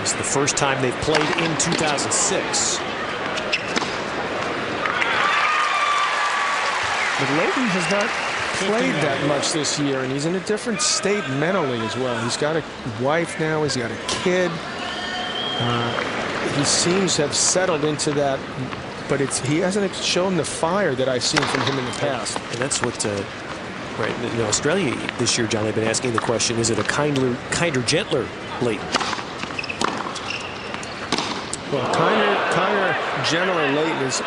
It's the first time they've played in 2006. But Leighton has not played that much this year, and he's in a different state mentally as well. He's got a wife now. He's got a kid. He seems to have settled into that, but he hasn't shown the fire that I've seen from him in the past. And that's what, right, in Australia this year, John, they've been asking the question, is it a kinder, gentler Leighton? Well, kinder, gentler Leighton is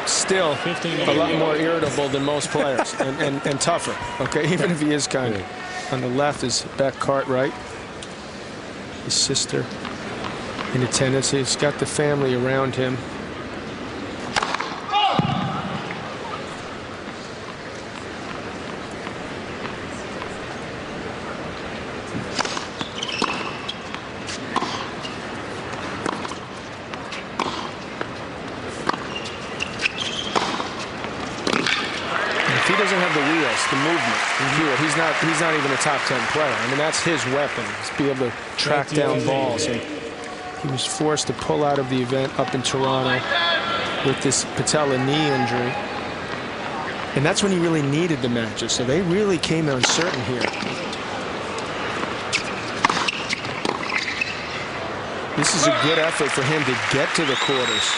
still a lot more irritable than most players and tougher, okay, even if he is kind. On the left is Beck Cartwright, his sister in attendance. He's got the family around him. He doesn't have the wheels, the movement. Hewitt, he's not even a top 10 player. I mean, that's his weapon, is to be able to track down balls. And he was forced to pull out of the event up in Toronto with this patella knee injury. And that's when he really needed the matches. So they really came uncertain here. This is a good effort for him to get to the quarters.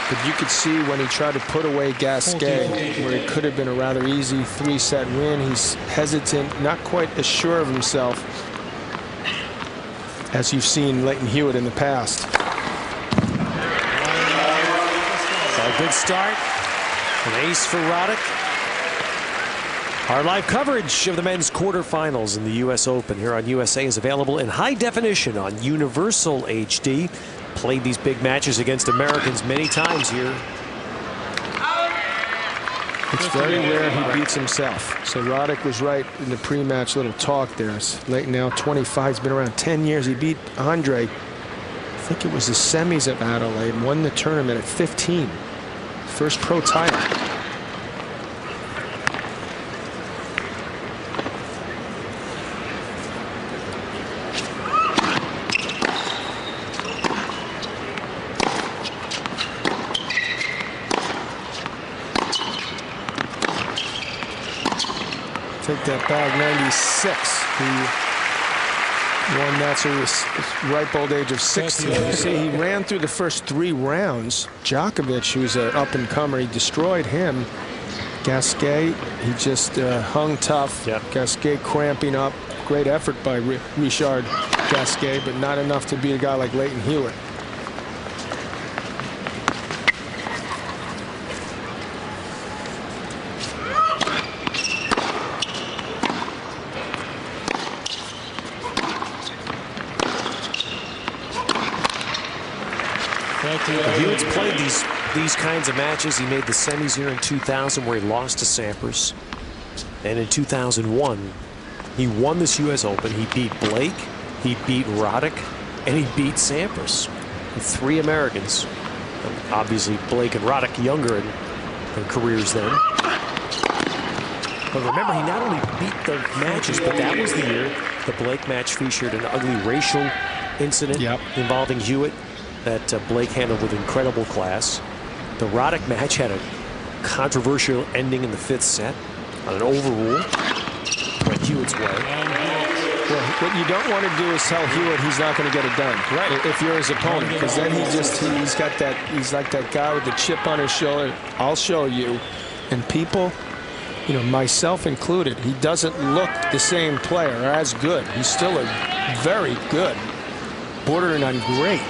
But you could see when he tried to put away Gasquet, where it could have been a rather easy 3-set win, he's hesitant, not quite as sure of himself as you've seen Leighton Hewitt in the past. A good start. An ace for Roddick. Our live coverage of the men's quarterfinals in the U.S. Open here on USA is available in high definition on Universal HD. Played these big matches against Americans many times here. It's very rare he beats himself. So Roddick was right in the pre-match little talk there. Leighton now 25. He's been around 10 years. He beat Andre, I think it was the semis at Adelaide, won the tournament at 15. First pro title. Take that back, 96. He won that to his ripe old age of 16. You see, he ran through the first 3 rounds. Djokovic, who's an up-and-comer, he destroyed him. Gasquet, he just hung tough. Yep. Gasquet cramping up. Great effort by Richard Gasquet, but not enough to beat a guy like Leighton Hewitt. Hewitt's played these kinds of matches. He made the semis here in 2000 where he lost to Sampras. And in 2001, he won this U.S. Open. He beat Blake, he beat Roddick, and he beat Sampras. 3 Americans. And obviously, Blake and Roddick younger in their careers then. But remember, he not only beat the matches, but that was the year the Blake match featured an ugly racial incident involving Hewitt that Blake handled with incredible class. The Roddick match had a controversial ending in the 5th set on an overrule went Hewitt's way. Well, what you don't want to do is tell Hewitt he's not going to get it done. Right. If you're his opponent, because then he's got that, he's like that guy with the chip on his shoulder. I'll show you. And people, you know, myself included, he doesn't look the same player or as good. He's still a very good, bordering on great.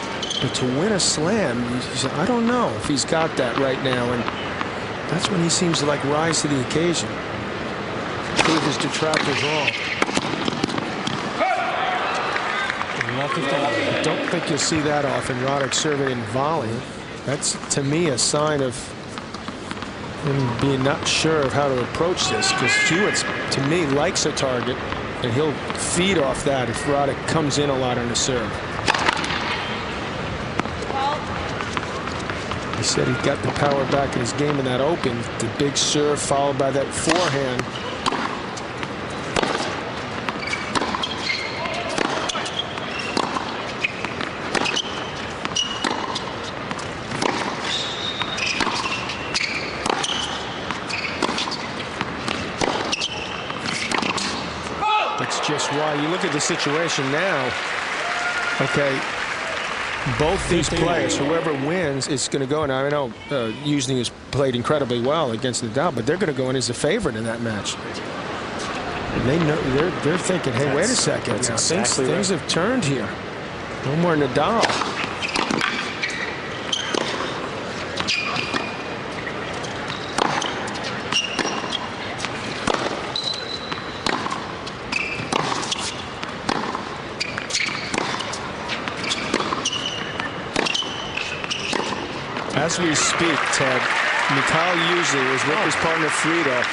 But to win a slam, I don't know if he's got that right now. And that's when he seems to like rise to the occasion. Prove his detractors wrong. I don't think you'll see that often. Roddick serving and volley. That's, to me, a sign of him being not sure of how to approach this. Because Hewitt, to me, likes a target, and he'll feed off that if Roddick comes in a lot on the serve. He said he got the power back in his game in that Open. The big serve followed by that forehand. why you look at the situation now, okay, both these players, whoever wins is going to go, and I know Usney has played incredibly well against Nadal, but they're going to go in as a favorite in that match. And they know, they're thinking, hey, wait a second, things have turned here. No more Nadal. As we speak, Ted, Mikhail Usney is with his partner Frito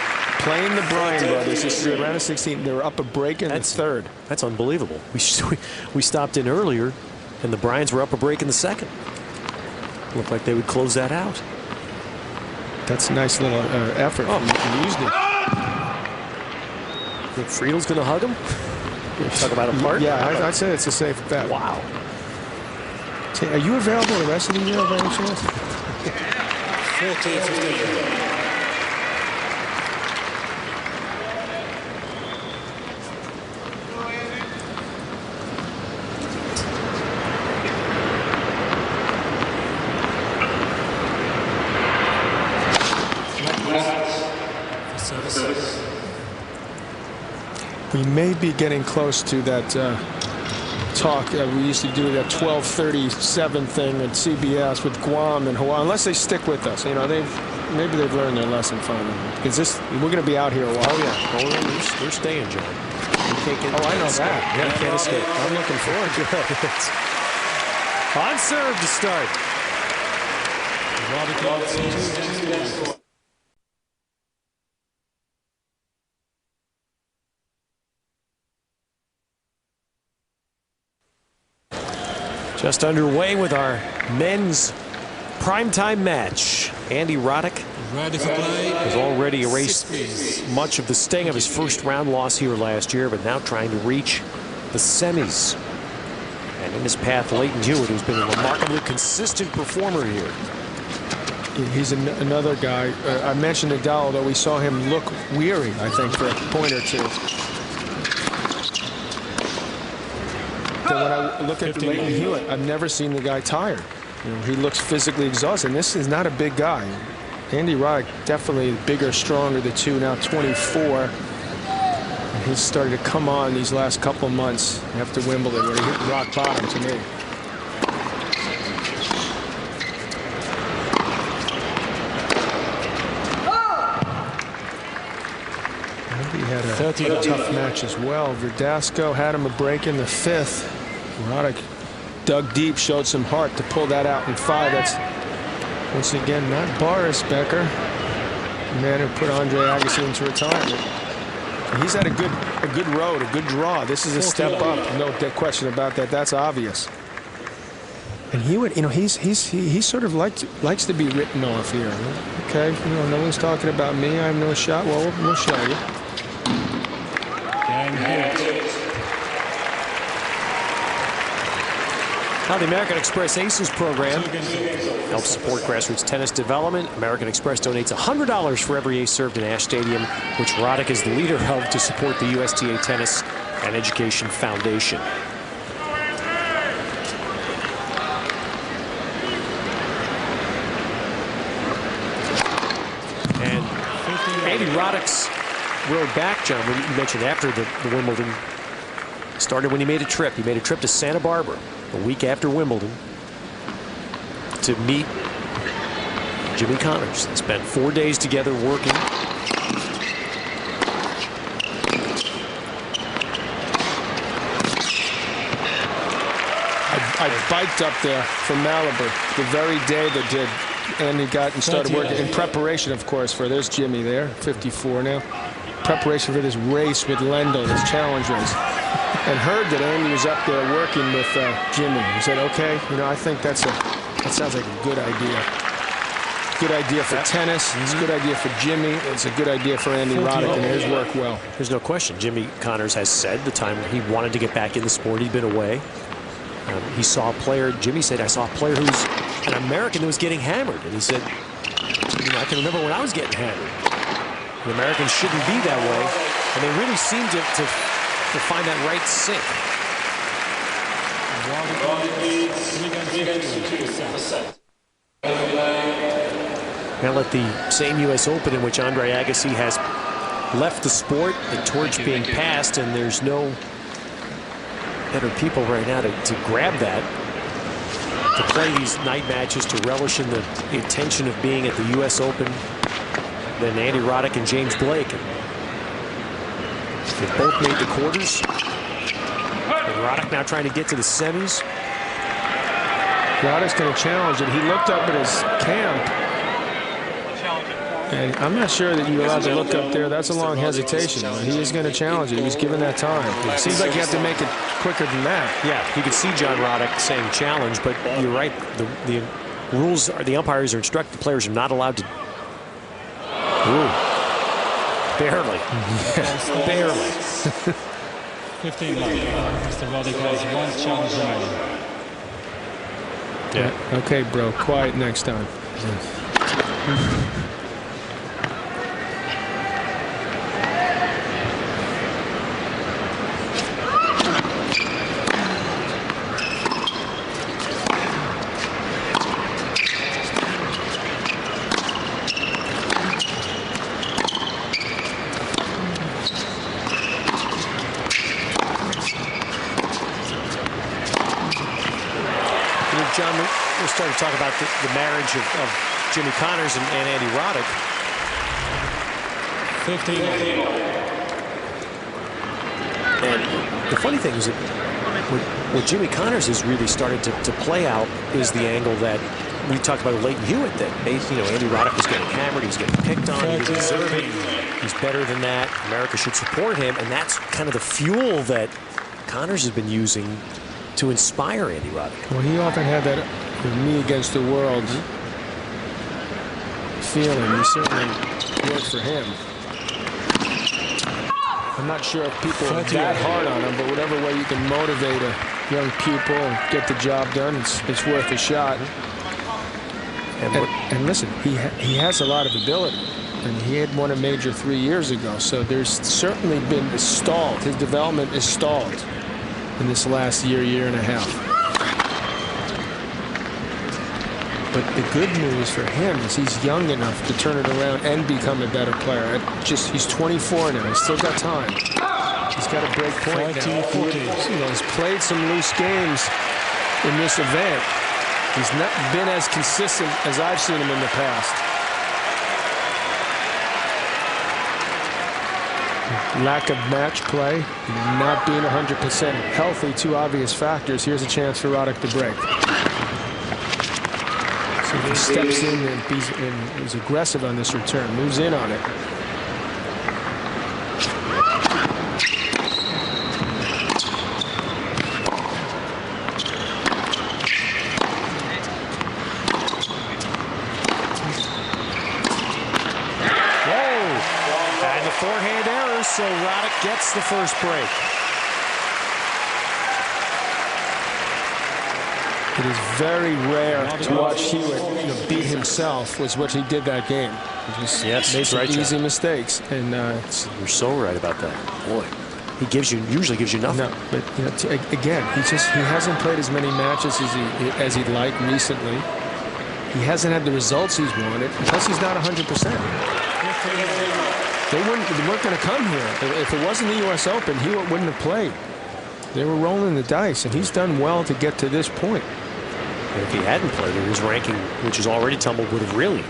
playing the Bryan brothers. This is the round of 16. They were up a break in the third. That's unbelievable. We stopped in earlier, and the Bryans were up a break in the second. Looked like they would close that out. That's a nice little effort from Usney. Think Friedel's going to hug him? Talk about a part? Yeah, I'd say it's a safe bet. Wow. Are you available the rest of the year by any chance? 14-15. We may be getting close to that talk. We used to do that 12:37 thing at CBS with Guam and Hawaii. Unless they stick with us, you know, maybe they've learned their lesson finally. Because we're going to be out here a while. Oh yeah, they're staying, John. You can't get I know that. Yeah, you can't escape. I'm looking forward to it. On serve to start. Just underway with our men's primetime match. Andy Roddick has already erased much of the sting of his first round loss here last year, but now trying to reach the semis. And in his path, Leighton Hewitt, who's been a remarkably consistent performer here. He's another guy. I mentioned Nadal, though we saw him look weary, I think, for a point or two. When I look at Leighton Hewitt, I've never seen the guy tired. You know, he looks physically exhausted. And this is not a big guy. Andy Roddick, definitely bigger, stronger, the two, now 24. And he's started to come on these last couple months after Wimbledon, where he hit rock bottom to me. He had a tough match as well. Verdasco had him a break in the fifth. Roddick dug deep, showed some heart to pull that out in five. That's, once again, not Boris Becker, the man who put Andre Agassi into retirement. He's had a good road, a good draw. This is a step up, no question about that. That's obvious. And Hewitt, you know, he sort of likes to be written off here. Okay, you know, no one's talking about me. I have no shot. Well, we'll show you. Now the American Express Aces program helps support grassroots tennis development. American Express donates $100 for every ace served in Ash Stadium, which Roddick is the leader of, to support the USTA Tennis and Education Foundation. And Andy Roddick's road back, John, when you mentioned after the Wimbledon, started when he made a trip. He made a trip to Santa Barbara a week after Wimbledon to meet Jimmy Connors. They spent 4 days together working. I biked up there from Malibu the very day that did. And he got and started working in preparation, of course, for there's Jimmy there, 54 now. Preparation for this race with Lendl, this challenge race. And heard that Andy was up there working with Jimmy. He said, okay, you know, I think that sounds like a good idea. Good idea for tennis. It's a good idea for Jimmy. It's a good idea for Andy Roddick, and his work well. There's no question. Jimmy Connors has said the time he wanted to get back in the sport, he'd been away. He saw a player, Jimmy said, I saw a player who's an American who was getting hammered. And he said, you know, I can remember when I was getting hammered. The Americans shouldn't be that way. And they really seem to will find that right sink. Now let the same U.S. Open in which Andre Agassi has left the sport, the torch being passed, and there's no better people right now to grab that, to play these night matches, to relish in the attention of being at the U.S. Open than Andy Roddick and James Blake. They've both made the quarters. And Roddick now trying to get to the semis. Roddick's going to challenge it. He looked up at his camp. And I'm not sure that you're allowed to look up there. That's a long hesitation. He is going to challenge it. He was given that time. It seems like you have to make it quicker than that. Yeah, you can see John Roddick saying challenge, but you're right. The rules are, the umpires are instructed the players are not allowed to. Ooh. Barely. Yeah, barely. 15 left. Mr. Roddick has one challenge remaining. Yeah. Okay, bro. Quiet next time. John, we're starting to talk about the marriage of Jimmy Connors and Andy Roddick. 15. And the funny thing is that what Jimmy Connors has really started to play out is the angle that we talked about with Leighton Hewitt, that Andy Roddick was getting hammered, he was getting picked on, he didn't deserve it. He's better than that. America should support him, and that's kind of the fuel that Connors has been using to inspire Andy Roddick. Well, he often had that me against the world feeling. He certainly worked for him. I'm not sure if people are that hard on him, but whatever way you can motivate a young pupil and get the job done, it's worth a shot. And listen, he has a lot of ability, and he had won a major 3 years ago, so there's certainly been stalled. His development is stalled in this last year and a half. But the good news for him is he's young enough to turn it around and become a better player. He's 24 now. He's still got time. He's got a break point now. He's played some loose games in this event. He's not been as consistent as I've seen him in the past. Lack of match play, not being 100% healthy, two obvious factors. Here's a chance for Roddick to break. So he steps in and he's aggressive on this return, moves in on it. Forehand error, so Roddick gets the first break. It is very rare to watch Hewitt beat himself, was what he did that game. He just made some easy mistakes. And you're so right about that. Boy, he usually gives you nothing. No, but again, he hasn't played as many matches as he'd like recently. He hasn't had the results he's wanted, plus he's not 100%. They weren't going to come here. If it wasn't the U.S. Open, Hewitt wouldn't have played. They were rolling the dice, and he's done well to get to this point. And if he hadn't played, his ranking, which is already tumbled, would have really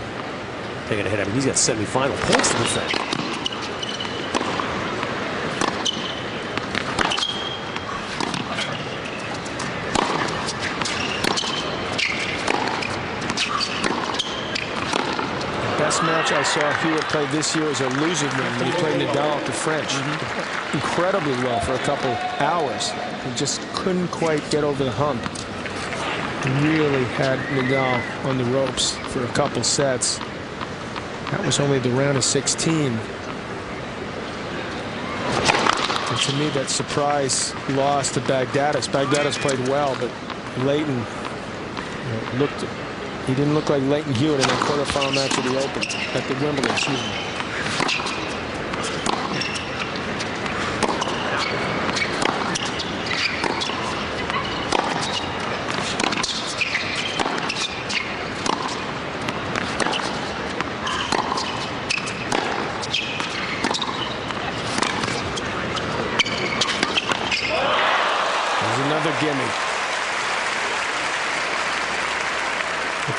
taken a hit. I mean, he's got semifinal points to defend. Match I saw Hewitt play this year was a losing one when he played Nadal at the French. Incredibly well for a couple hours. He just couldn't quite get over the hump. Really had Nadal on the ropes for a couple sets. That was only the round of 16. And to me, that surprise loss to Baghdadis. Baghdadis played well, but Leighton he didn't look like Leighton Hewitt in that quarterfinal match of the Open, at the Wimbledon, excuse me.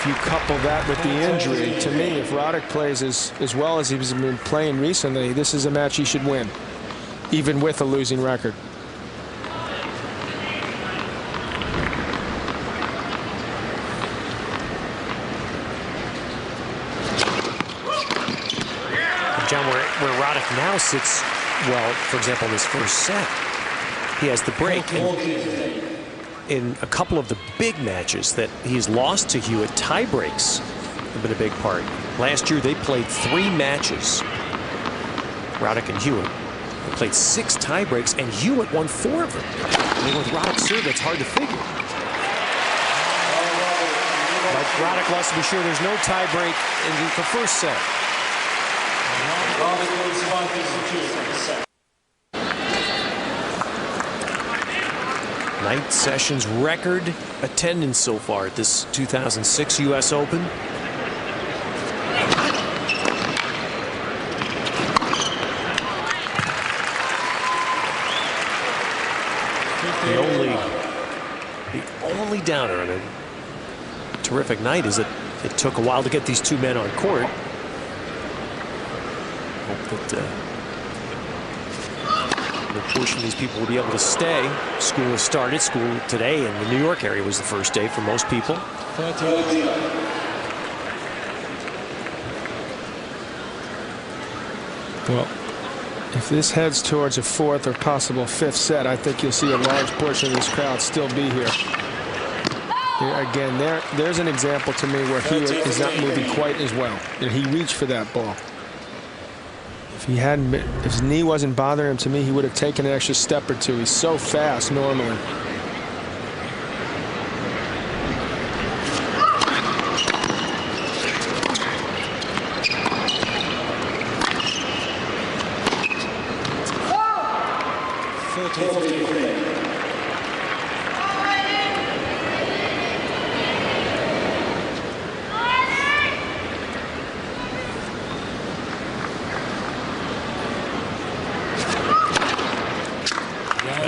if you couple that with the injury, to me, if Roddick plays as well as he's been playing recently, this is a match he should win, even with a losing record. John, where Roddick now sits, well, for example, in his first set, he has the break. In a couple of the big matches that he's lost to Hewitt, tie breaks have been a big part. Last year, they played 3 matches, Roddick and Hewitt. They played 6 tie breaks, and Hewitt won 4 of them. I mean, with Roddick's serve, that's hard to figure. But Roddick wants to be sure there's no tie break in the first set. Night sessions record attendance so far at this 2006 U.S. Open. The only downer on a terrific night is that it took a while to get these 2 men on court. Hope that a portion of these people will be able to stay. School has started. School today in the New York area was the first day for most people. Well, if this heads towards a 4th or possible 5th set, I think you'll see a large portion of this crowd still be here. Again, there's an example to me where Hewitt is not moving quite as well. And he reached for that ball. If he hadn't been, if his knee wasn't bothering him, to me, he would have taken an extra step or 2. He's so fast normally.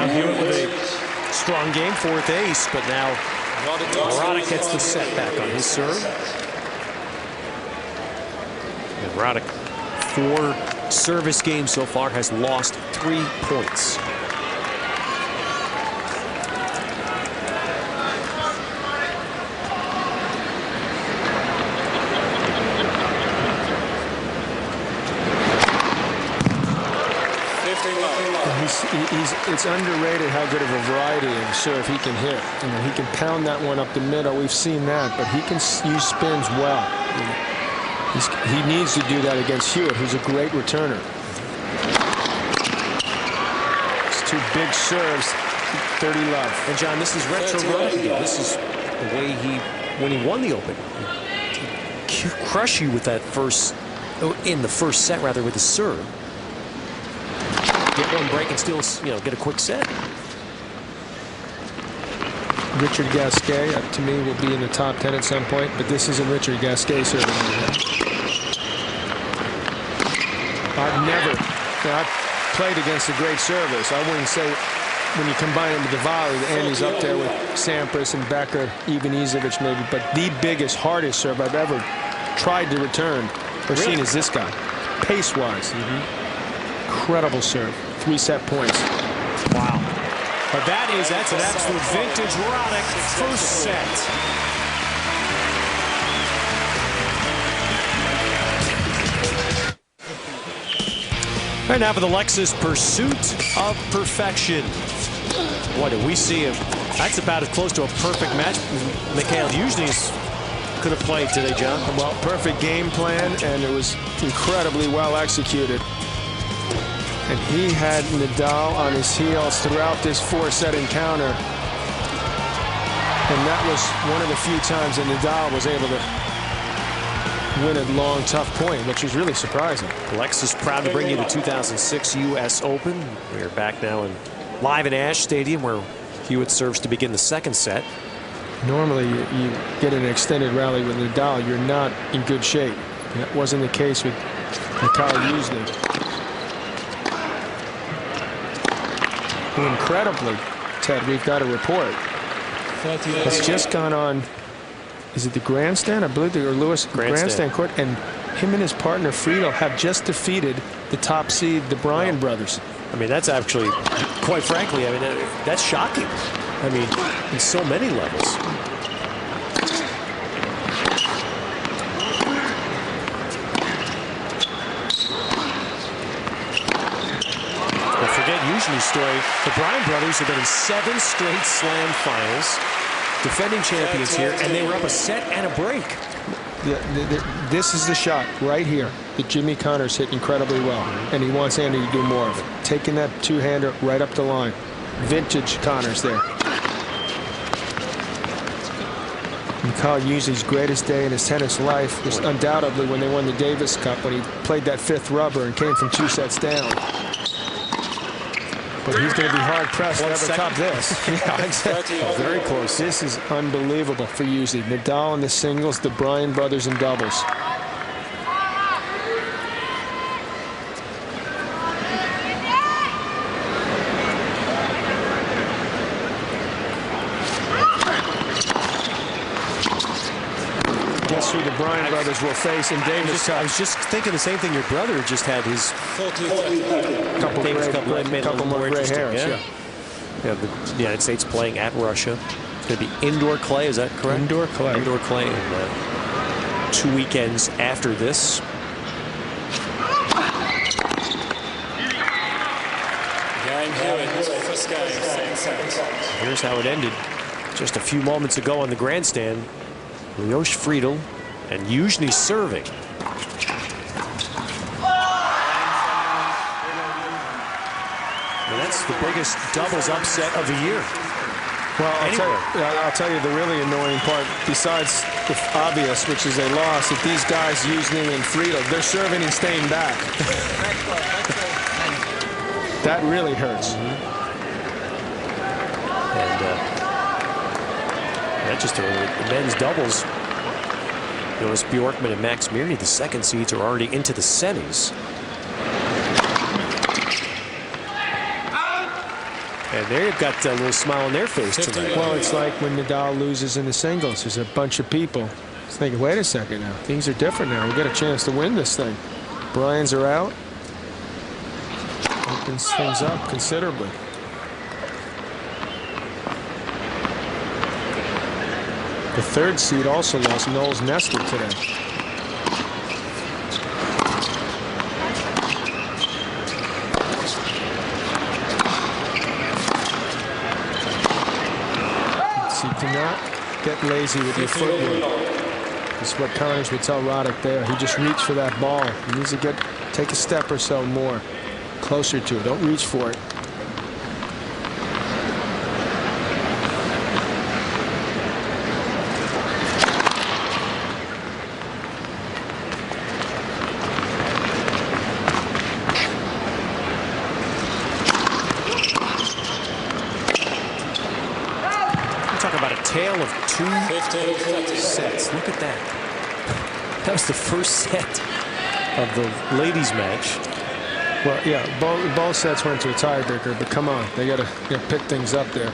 Hewitt with a strong game, 4th ace, but now Roddick gets the setback on his serve. And Roddick, 4 service games so far, has lost 3 points. It's underrated how good of a variety of serve he can hit. I mean, he can pound that one up the middle. We've seen that, but he can use spins well. He needs to do that against Hewitt, who's a great returner. It's 2 big serves, 30 love. And John, this is retro Roddick again. This is the way when he won the Open. He'd crush you with that in the first set, rather, with the serve. Get one break and still, get a quick set. Richard Gasquet, to me, will be in the top 10 at some point, but this isn't Richard Gasquet serving. I've played against a great service. I wouldn't say when you combine him with the volley, Andy's up there with Sampras and Becker, Ivanisevic maybe, but the biggest, hardest serve I've ever tried to return or seen is this guy, pace-wise. Incredible serve. 3-set points. Wow. But that's an absolute vintage Roddick first set. Right now for the Lexus Pursuit of Perfection. What do we see? That's about as close to a perfect match Mikhail usually could have played today, John. Well, perfect game plan, and it was incredibly well executed. And he had Nadal on his heels throughout this 4-set encounter. And that was one of the few times that Nadal was able to win a long, tough point, which was really surprising. Lexus proud to bring you the 2006 U.S. Open. We're back now live in Ash Stadium, where Hewitt serves to begin the 2nd set. Normally, you get an extended rally with Nadal, you're not in good shape. That wasn't the case with Mikhail Yuzny. Incredibly, Ted, we've got a report. It's just gone on is it the grandstand? I believe or Lewis grandstand court, and him and his partner Friedel have just defeated the top seed, the Bryan brothers. I mean, that's actually, quite frankly, I mean, that's shocking. I mean, in so many levels. Don't forget Eugeni's story. The Bryan brothers have been in 7 straight Slam finals, defending champions here, and they were up a set and a break. This is the shot right here that Jimmy Connors hit incredibly well, and he wants Andy to do more of it. Taking that two-hander right up the line. Vintage Connors there. And Kyle Usley's greatest day in his tennis life was undoubtedly when they won the Davis Cup, when he played that 5th rubber and came from 2 sets down. But he's going to be hard-pressed to ever top this. Yeah, exactly. Very close. This is unbelievable for Usley. Nadal in the singles, the Bryan brothers in doubles. Guess who the Bryan brothers will face in Davis Cup? I was just thinking the same thing. Your brother just had his couple more gray hairs. Yeah, the United States playing at Russia. It's going to be indoor clay, is that correct? Indoor clay. Indoor clay, and 2 weekends after this. Here's how it ended just a few moments ago on the grandstand. Leoš Friedel and Eugeni serving. And that's the biggest doubles upset of the year. Well, I'll tell you the really annoying part, besides the obvious, which is they lost, that these guys, Eugeni and Friedel, they're serving and staying back. That really hurts. And not just the men's doubles. Jonas Bjorkman and Max Mirny, the 2nd seeds, are already into the semis. And they've got a little smile on their face tonight. Well, it's like when Nadal loses in the singles. There's a bunch of people thinking, wait a second now. Things are different now. We've got a chance to win this thing. Bryans are out. Opens things up considerably. The 3rd seed also lost, Knowles Nestor, today. So do not get lazy with your footwork. This is what Connors would tell Roddick there. He just reached for that ball. He needs to take a step or so more closer to it. Don't reach for it. Tale of 2 sets. Look at that. That was the first set of the ladies' match. Well, yeah, both sets went to a tiebreaker, but come on, they got to pick things up there.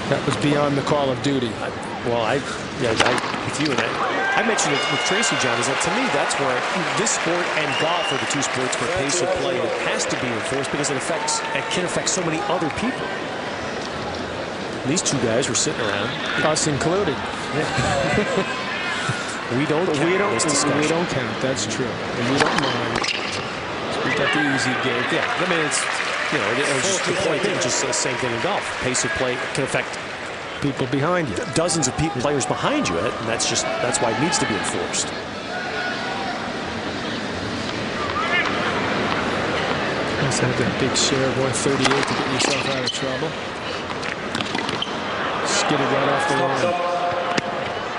That was beyond the call of duty. With you and I mentioned it with Tracy, John, is that to me that's where this sport and golf are the 2 sports where pace of play has to be enforced because it can affect so many other people. These 2 guys were sitting around, us included. Yeah. we don't count. That's true, and we don't mind. We got the easy gig. Yeah, I mean it's it was just the point being just the same thing in golf. Pace of play can affect people behind you, dozens of players behind you, and that's why it needs to be enforced. Let's have that big share of 138 to get yourself out of trouble. Get it right off the line.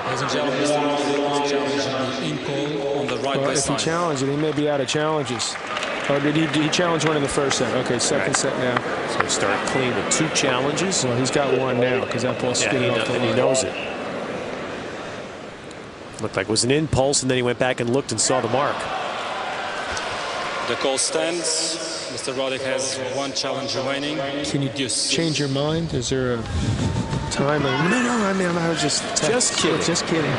Ladies and gentlemen, Mr. Roddick challenging the in-call on the right side. If he challenged it, he may be out of challenges. Or did he challenge one in the first set? Okay, second set now. So start clean with 2 challenges. Well, he's got 1 now because that ball's skidding off the line. And he knows it. Looked like it was an impulse, and then he went back and looked and saw the mark. The call stands. Mr. Roddick has 1 challenge remaining. Can you change your mind? Is there a timing. No, I mean, I was just kidding. Just kidding.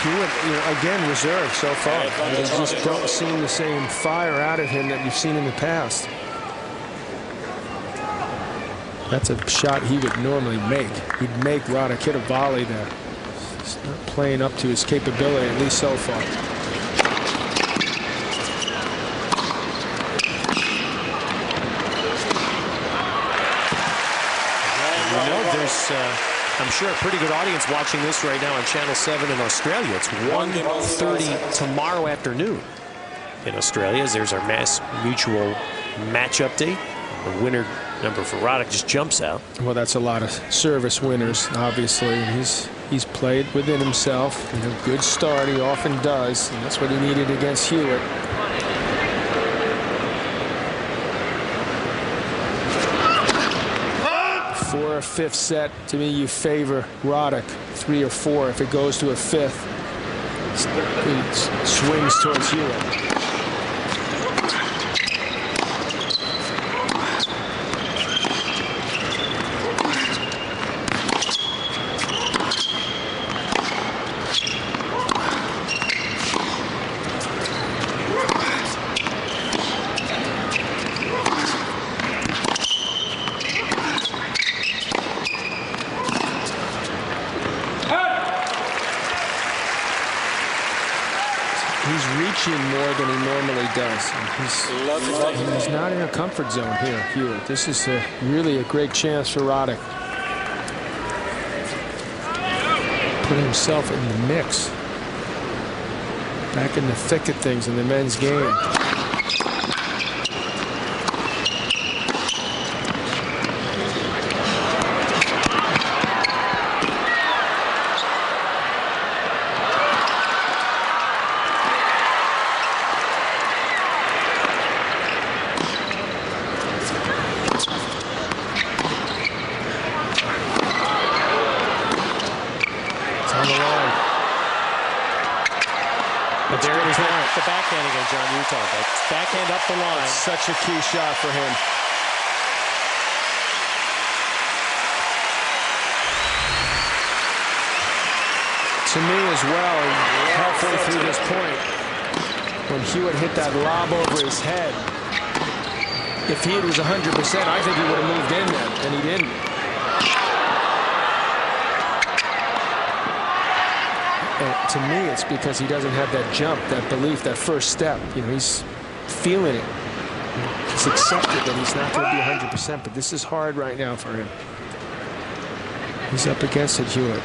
Hewitt, again, reserved so far. You just don't seem the same fire out of him that you've seen in the past. That's a shot he would normally make. He'd make Roddick hit a volley there. He's not playing up to his capability, at least so far. There's, I'm sure, a pretty good audience watching this right now on Channel 7 in Australia. It's 1:30 tomorrow afternoon in Australia. There's our Mass Mutual match update. The winner number for Roddick just jumps out. Well, that's a lot of service winners, obviously, and he's played within himself. Good start, he often does, and that's what he needed against Hewitt. For a fifth set, to me, you favor Roddick. 3 or 4. If it goes to a fifth, it swings towards Hewitt. He's reaching more than he normally does. He's not in a comfort zone here, Hewitt. This is really a great chance for Roddick. Putting himself in the mix. Back in the thick of things in the men's game. But there it is, the backhand again, John. You were talking about backhand up the line. Such a key shot for him. To me as well, halfway through this point, when Hewitt hit that lob over his head, if he was 100%, I think he would have moved in there, and he didn't. And to me, it's because he doesn't have that jump, that belief, that first step. He's feeling it. He's accepted that he's not going to be 100%, but this is hard right now for him. He's up against it, Hewitt.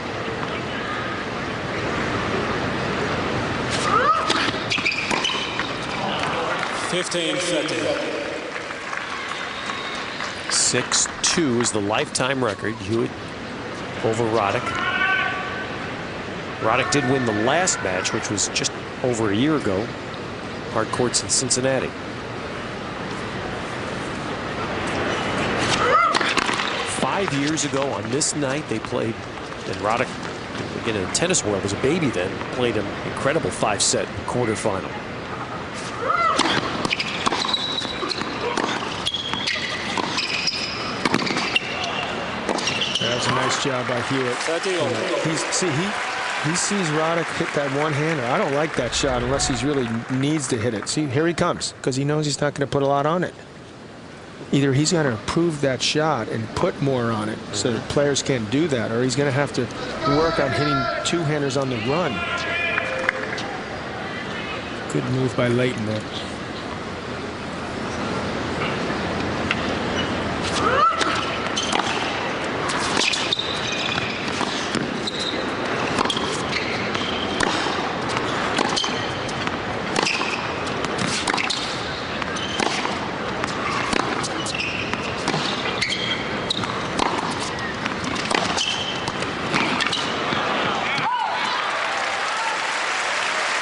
$15. 6-2 is the lifetime record. Hewitt over Roddick. Roddick did win the last match, which was just over a year ago. Hard courts in Cincinnati. Five years ago on this night, they played, and Roddick, again in the tennis world, was a baby then, played an incredible 5-set quarterfinal. That was a nice job by Hewitt. He sees Roddick hit that one-hander. I don't like that shot unless he really needs to hit it. See, here he comes, because he knows he's not going to put a lot on it. Either he's going to improve that shot and put more on it so that players can't do that, or he's going to have to work on hitting two-handers on the run. Good move by Leighton there.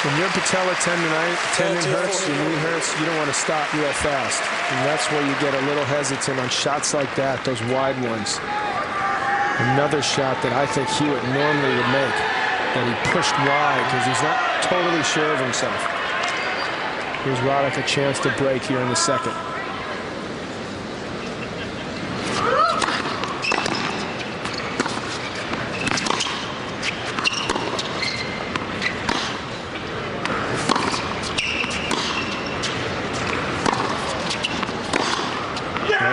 When your patella tendon hurts, your knee hurts, you don't want to stop real fast. And that's where you get a little hesitant on shots like that, those wide ones. Another shot that I think Hewitt normally would make, that he pushed wide because he's not totally sure of himself. Here's Roddick a chance to break here in the second.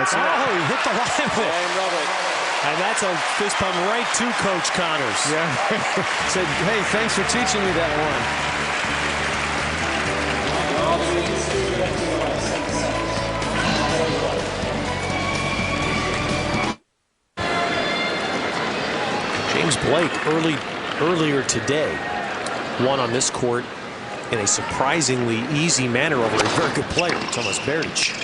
Oh, he hit the line with it. And that's a fist pump right to Coach Connors. Yeah. Said, hey, thanks for teaching me that one. James Blake earlier today won on this court in a surprisingly easy manner over a very good player, Tomas Berdych.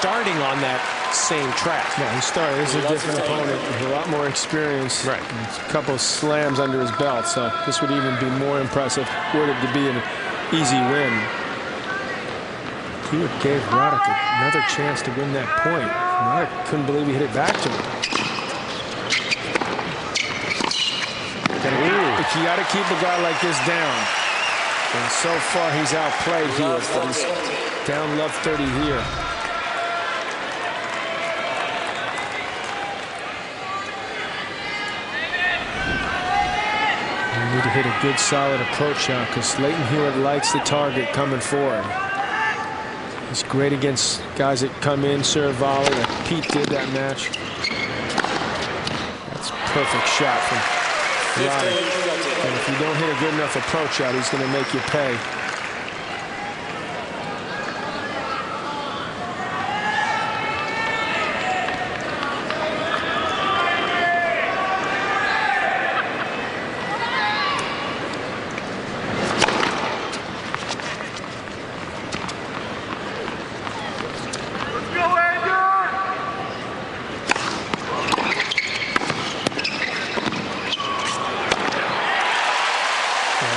Starting on that same track. Yeah, he started. This is a different opponent with a lot more experience. Right. A couple of slams under his belt, so this would even be more impressive were it to be an easy win. Hewitt gave Roddick another chance to win that point. Roddick couldn't believe he hit it back to him. You got to keep a guy like this down. And so far, he's outplayed Hewitt, but he's down love 30 here. Need to hit a good solid approach shot because Leighton Hewitt likes the target coming forward. He's great against guys that come in, serve volley, like Pete did that match. That's a perfect shot from Roddick. And if you don't hit a good enough approach shot, he's going to make you pay.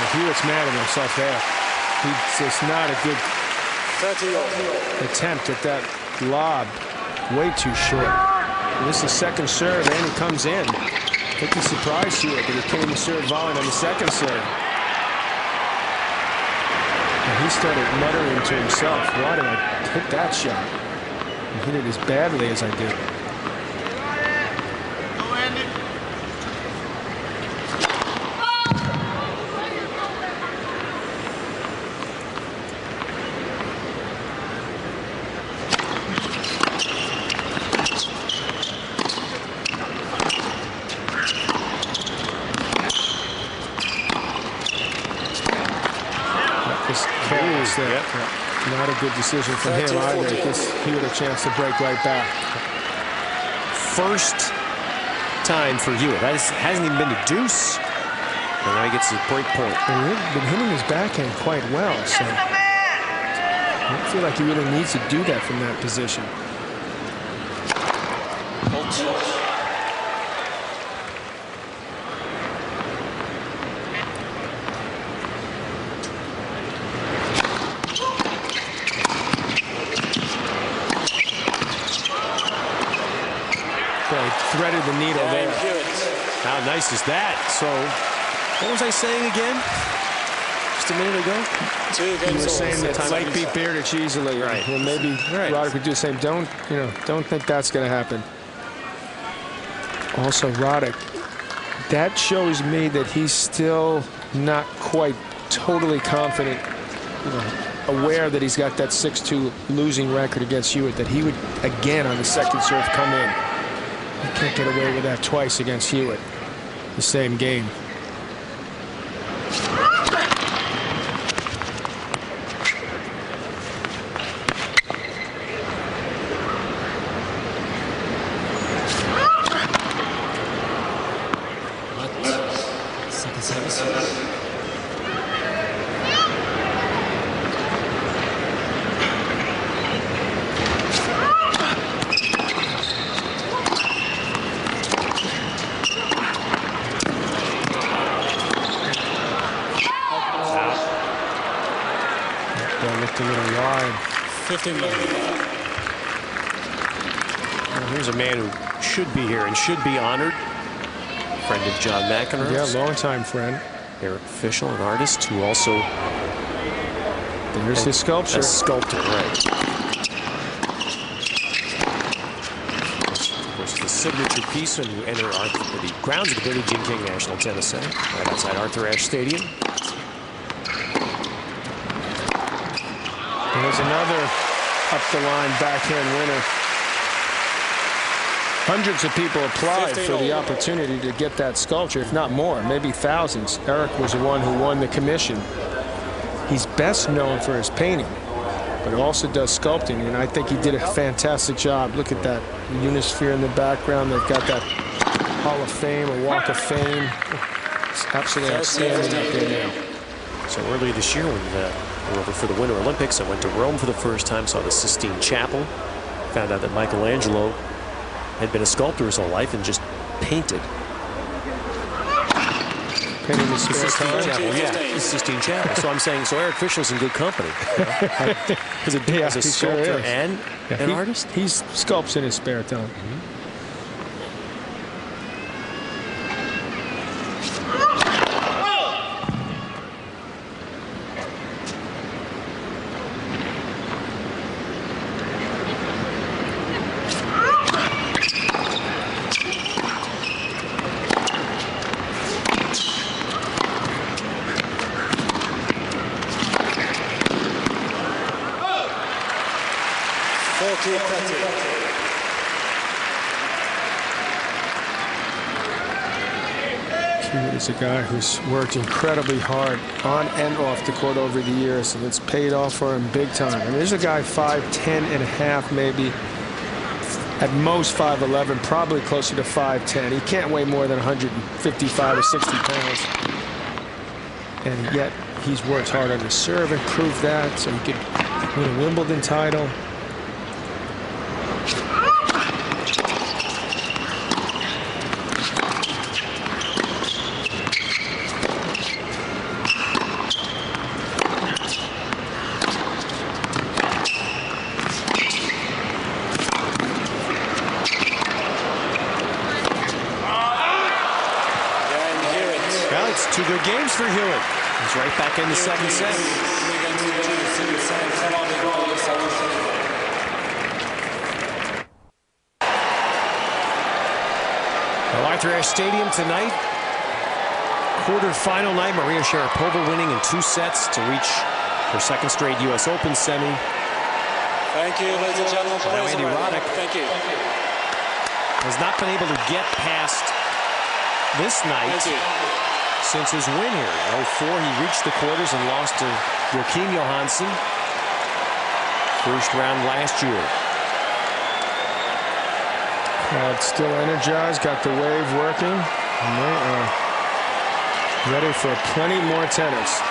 Hewitt's mad at himself there. He's just not a good attempt at that lob. Way too short. And this is the second serve, and he comes in. I think he surprised Hewitt that he came to serve volley on the second serve. And he started muttering to himself, why did I hit that shot? And hit it as badly as I did. Not a good decision from him either. He had a chance to break right back. First time for Hewitt. That hasn't even been a deuce. And now he gets his break point. He's been hitting his backhand quite well, so I don't feel like he really needs to do that from that position. Threaded the needle there. How nice is that? So, what was I saying again? Just a minute ago? You were saying that Blake beat Berdych easily. Right. Well, maybe Roddick would do the same. Don't think that's going to happen. Also, Roddick, that shows me that he's still not quite totally confident, aware that he's got that 6-2 losing record against Hewitt, that he would, again, on the second serve come in. You can't get away with that twice against Hewitt. The same game. Second service. Ball looked a little wide. 15 love. Well, here's a man who should be here and should be honored. Friend of John McEnroe's. Yeah, longtime friend. Eric Fischel, an artist who also. There's his sculpture. A sculptor, right. Of course, the signature piece when you enter the grounds of the Billie Jean King National Tennis Center, right outside Arthur Ashe Stadium. There's another up-the-line backhand winner. Hundreds of people applied for the opportunity to get that sculpture, if not more, maybe thousands. Eric was the one who won the commission. He's best known for his painting, but also does sculpting, and I think he did a fantastic job. Look at that unisphere in the background. They've got that Hall of Fame, a Walk of Fame. It's absolutely outstanding up there now. So earlier this year, when we were over for the Winter Olympics, I went to Rome for the first time, saw the Sistine Chapel, found out that Michelangelo had been a sculptor his whole life and just painted. Painting the Sistine Chapel, yeah, the Sistine Chapel. So I'm saying, so Eric Fischel's in good company. As a sculptor sure and an artist? He sculpts in his spare time. Hewitt is a guy who's worked incredibly hard on and off the court over the years, and it's paid off for him big time. I mean, there's a guy 5'10 and a half, maybe at most 5'11, probably closer to 5'10. He can't weigh more than 155 or 60 pounds, and yet he's worked hard on his serve and proved that, so he could win a Wimbledon title. Two good games for Hewitt. He's right back in the second set. Well, Arthur Ashe Stadium tonight. Quarterfinal night. Maria Sharapova winning in 2 sets to reach her second straight U.S. Open semi. Thank you, ladies and gentlemen. Now Andy Roddick has not been able to get past this night. Since his win here in 04, he reached the quarters and lost to Joachim Johansson. First round last year. Crowd still energized, got the wave working. And they are ready for plenty more tennis.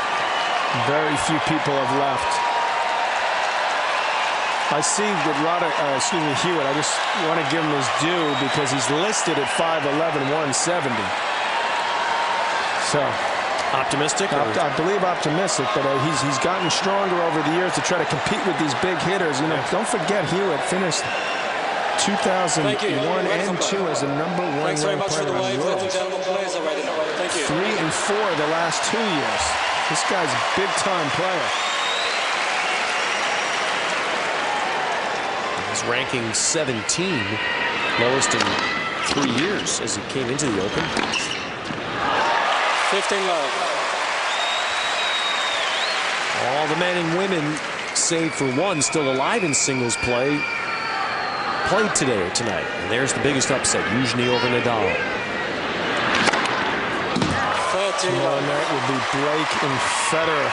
Very few people have left. I see with Hewitt, I just want to give him his due because he's listed at 5'11", 170. So optimistic? I believe optimistic, but he's gotten stronger over the years to try to compete with these big hitters. You know, don't forget Hewitt finished 2001 and 2 as the #1 ranked player in the world. 3 and 4 the last 2 years. This guy's a big-time player. He's ranking 17, lowest in 3 years as he came into the Open. 15 love. All the men and women, save for one, still alive in singles play, played today or tonight. And there's the biggest upset, Eugenie over Nadal. Tomorrow night will be Blake and Federer.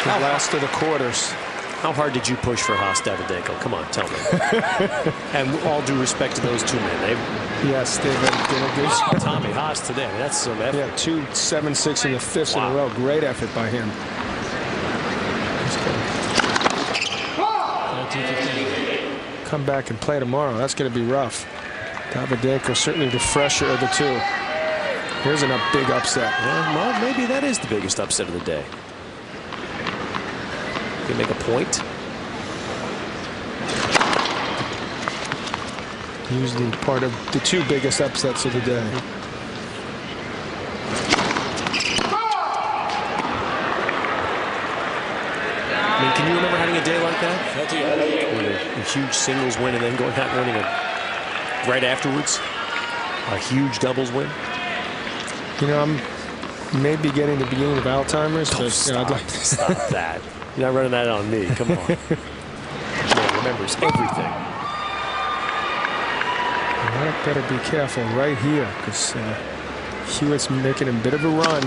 The last of the quarters. How hard did you push for Haas Davydenko? Come on, tell me. And all due respect to those two men. Yes, they've been a good job. Tommy Haas today, I mean, that's some effort. Yeah, 2 7-6 in the 5th in a row. Great effort by him. Come back and play tomorrow. That's going to be rough. Davydenko certainly the fresher of the two. Here's a big upset. Yeah, well, maybe that is the biggest upset of the day. Can make a point. Usually part of the 2 biggest upsets of the day. I mean, can you remember having a day like that? With a huge singles win and then going out and winning right afterwards? A huge doubles win? You know, I'm maybe getting the beginning of Alzheimer's, but you know, I'd like to stop that. You're not running that on me. Come on. Man remembers everything. Roddick better be careful right here, because Hewitt's making a bit of a run.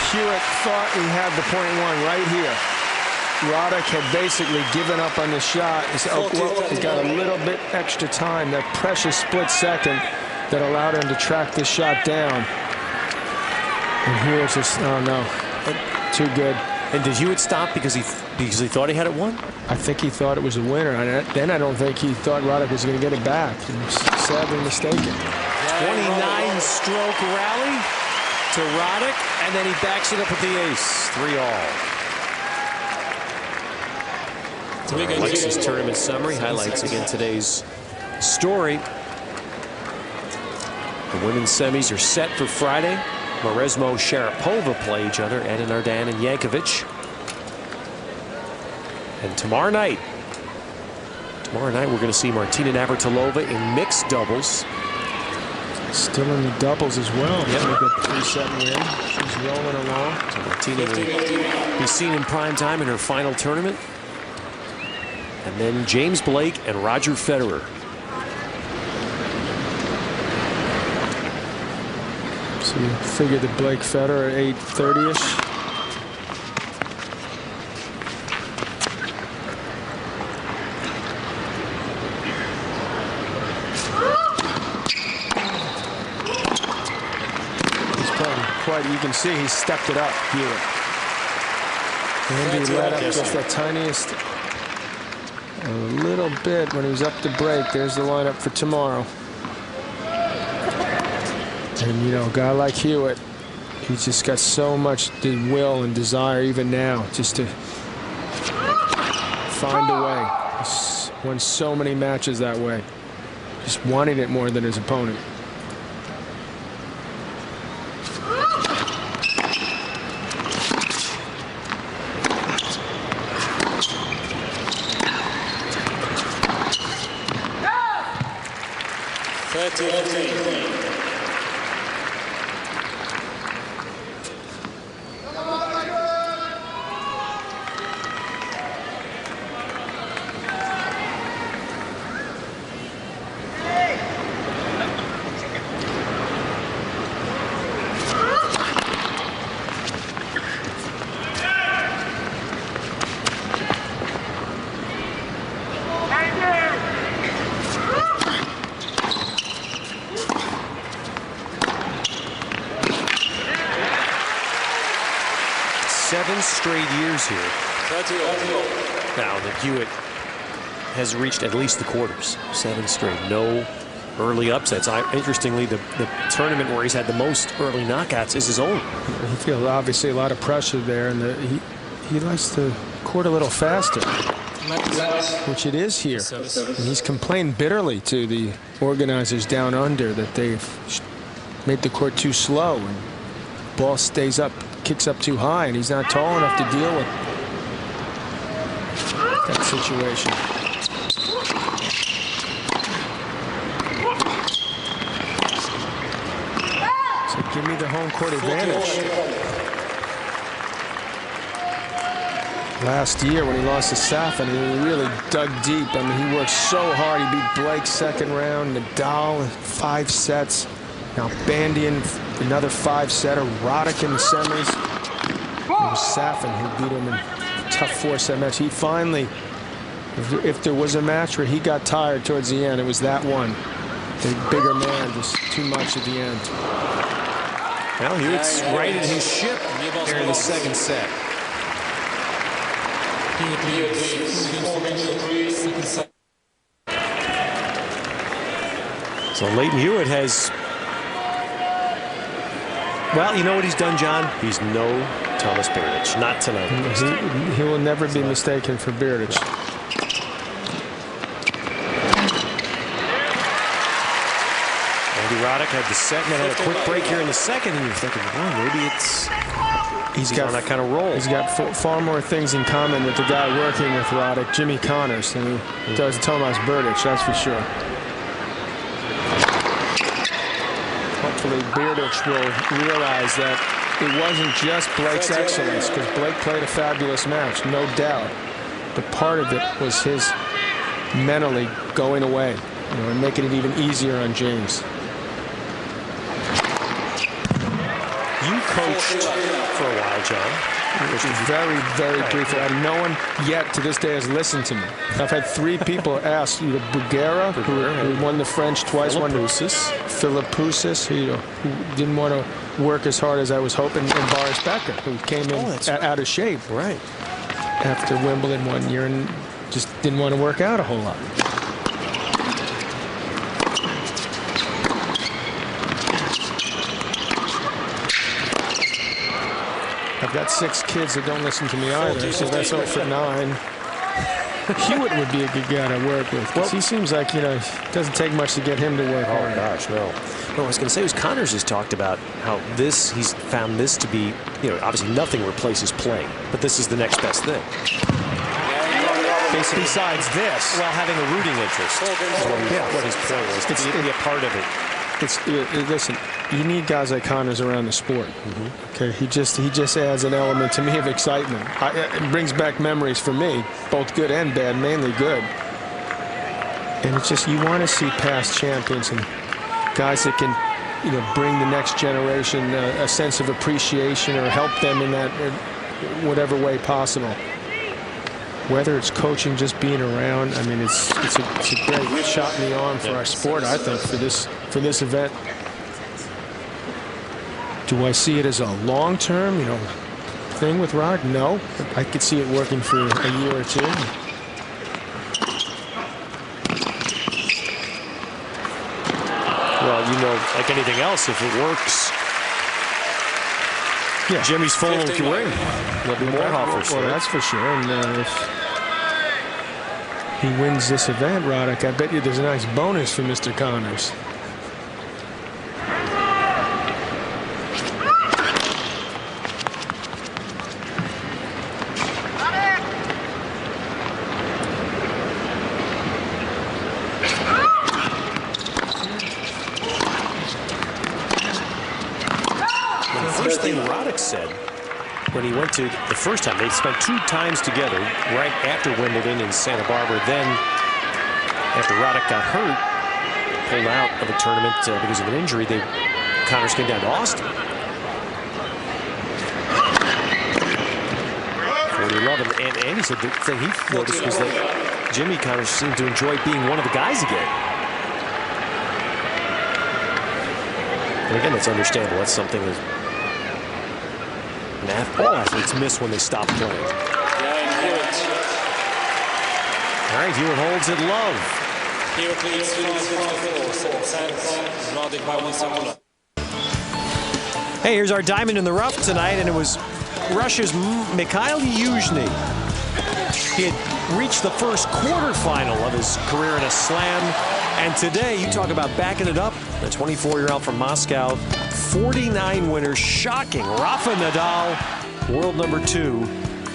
Hewitt thought he had the .1 right here. Roddick had basically given up on the shot. He said, oh, well, he got a little bit extra time, that precious split second that allowed him to track this shot down. And Hewitt just, oh no, too good. And did Hewitt stop because he thought he had it won? I think he thought it was a winner. And then I don't think he thought Roddick was going to get it back. He was sadly mistaken. 29-stroke rally to Roddick, and then he backs it up with the ace. 3-all. Alexis tournament summary highlights again today's story. The women's semis are set for Friday. Mauresmo, Sharapova play each other, Edin Ardan and Jankovic. And tomorrow night we're going to see Martina Navratilova in mixed doubles. Still in the doubles as well. Yep. A good 3-set win. She's rolling along. So Martina will be seen in prime time in her final tournament. And then James Blake and Roger Federer. So you figure the Blake Federer at 8:30-ish. You can see he stepped it up here. And he let up just the tiniest, a little bit when he was up to break. There's the lineup for tomorrow. And, you know, a guy like Hewitt, he's just got so much will and desire even now just to find a way. He's won so many matches that way. Just wanting it more than his opponent. Straight years here. Now that Hewitt has reached at least the quarters. 7 straight. No early upsets. Interestingly, the tournament where he's had the most early knockouts is his own. He feels obviously a lot of pressure there, and he likes to court a little faster, which it is here. And he's complained bitterly to the organizers down under that they've made the court too slow, and ball stays up, kicks up too high, and he's not tall enough to deal with that situation. So give me the home court advantage. Last year when he lost to Safin, he really dug deep. I mean, he worked so hard. He beat Blake second round, Nadal 5 sets. Now Bandian, another 5-setter. Roddick in the semis. It was Safin who beat him in a tough 4-set match. He finally, if there was a match where he got tired towards the end, it was that one. The bigger man, just too much at the end. Well, Hewitt's righted his ship here in the second set. So Leighton Hewitt has, well, you know what he's done, John? He's no Thomas Berdych. Not tonight. He will never be mistaken for Berdych. Andy Roddick had the set and then had a quick break here in the second, and you're thinking, well, maybe he's got on that kind of roll. He's got far more things in common with the guy working with Roddick, Jimmy Connors, than he does Thomas Berdych, that's for sure. Hopefully Berdych will realize that it wasn't just Blake's excellence, because Blake played a fabulous match, no doubt. But part of it was his mentally going away, and making it even easier on James. You coached for a while, John. Which is very, very brief. No one yet to this day has listened to me. I've had 3 people ask, Bugera, who won the French twice, Philippoussis, who didn't want to work as hard as I was hoping, and Boris Becker, who came in out of shape after Wimbledon 1 year and just didn't want to work out a whole lot. I've got 6 kids that don't listen to me either, so that's 0 for 9. Hewitt would be a good guy to work with, because he seems like, it doesn't take much to get him to work hard. Oh, gosh, no. No, I was going to say, Connors has talked about how he's found this to be, obviously nothing replaces playing, but this is the next best thing. Besides this. Well, having a rooting interest is what his point was, to be a part of it. Listen, you need guys like Connors around the sport. Okay, he just adds an element to me of excitement. It brings back memories for me, both good and bad, mainly good. And it's just, you want to see past champions and guys that can, bring the next generation a sense of appreciation or help them in that whatever way possible. Whether it's coaching, just being around, I mean, it's a great shot in the arm for our sport, I think, for this event. Do I see it as a long-term, thing with Roddick? No, I could see it working for a year or 2. Well, like anything else, if it works, Jimmy's phone will ring. There'll be more offers. Well, that's for sure. And if he wins this event, Roddick, I bet you there's a nice bonus for Mr. Connors. The first thing Roddick said when he went to the first time, they spent 2 times together right after Wimbledon in Santa Barbara. Then, after Roddick got hurt, pulled out of the tournament because of an injury, Connors came down to Austin. 40-11. And Andy said the thing he noticed was that Jimmy Connors seemed to enjoy being one of the guys again. And again, that's understandable. That's something that all athletes miss when they stop playing. All right, Hewitt holds it love. Hewitt leads 5-4, 7 sets. Roddick by 1 set. Hey, here's our diamond in the rough tonight, and it was Russia's Mikhail Yuzhny. He had reached the first quarterfinal of his career in a slam, and today, you talk about backing it up, the 24-year-old from Moscow, 49 winners, shocking Rafa Nadal, world number 2,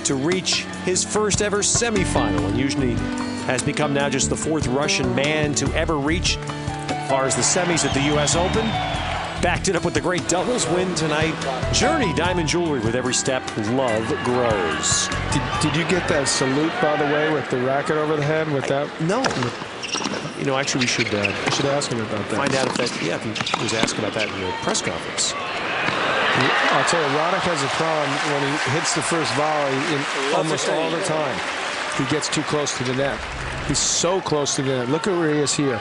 to reach his first ever semifinal. And Yuzhny has become now just the 4th Russian man to ever reach as far as the semis at the U.S. Open. backed it up with the great doubles win tonight. Journey Diamond Jewelry, with every step, love grows. Did you get that salute, by the way, with the racket over the head? With that? No. You know, actually, we should ask him about that. Find out if that. Yeah, if he was asking about that in the press conference. I'll tell you, Roddick has a problem when he hits the first volley almost all the time. He gets too close to the net. He's so close to the net. Look at where he is here.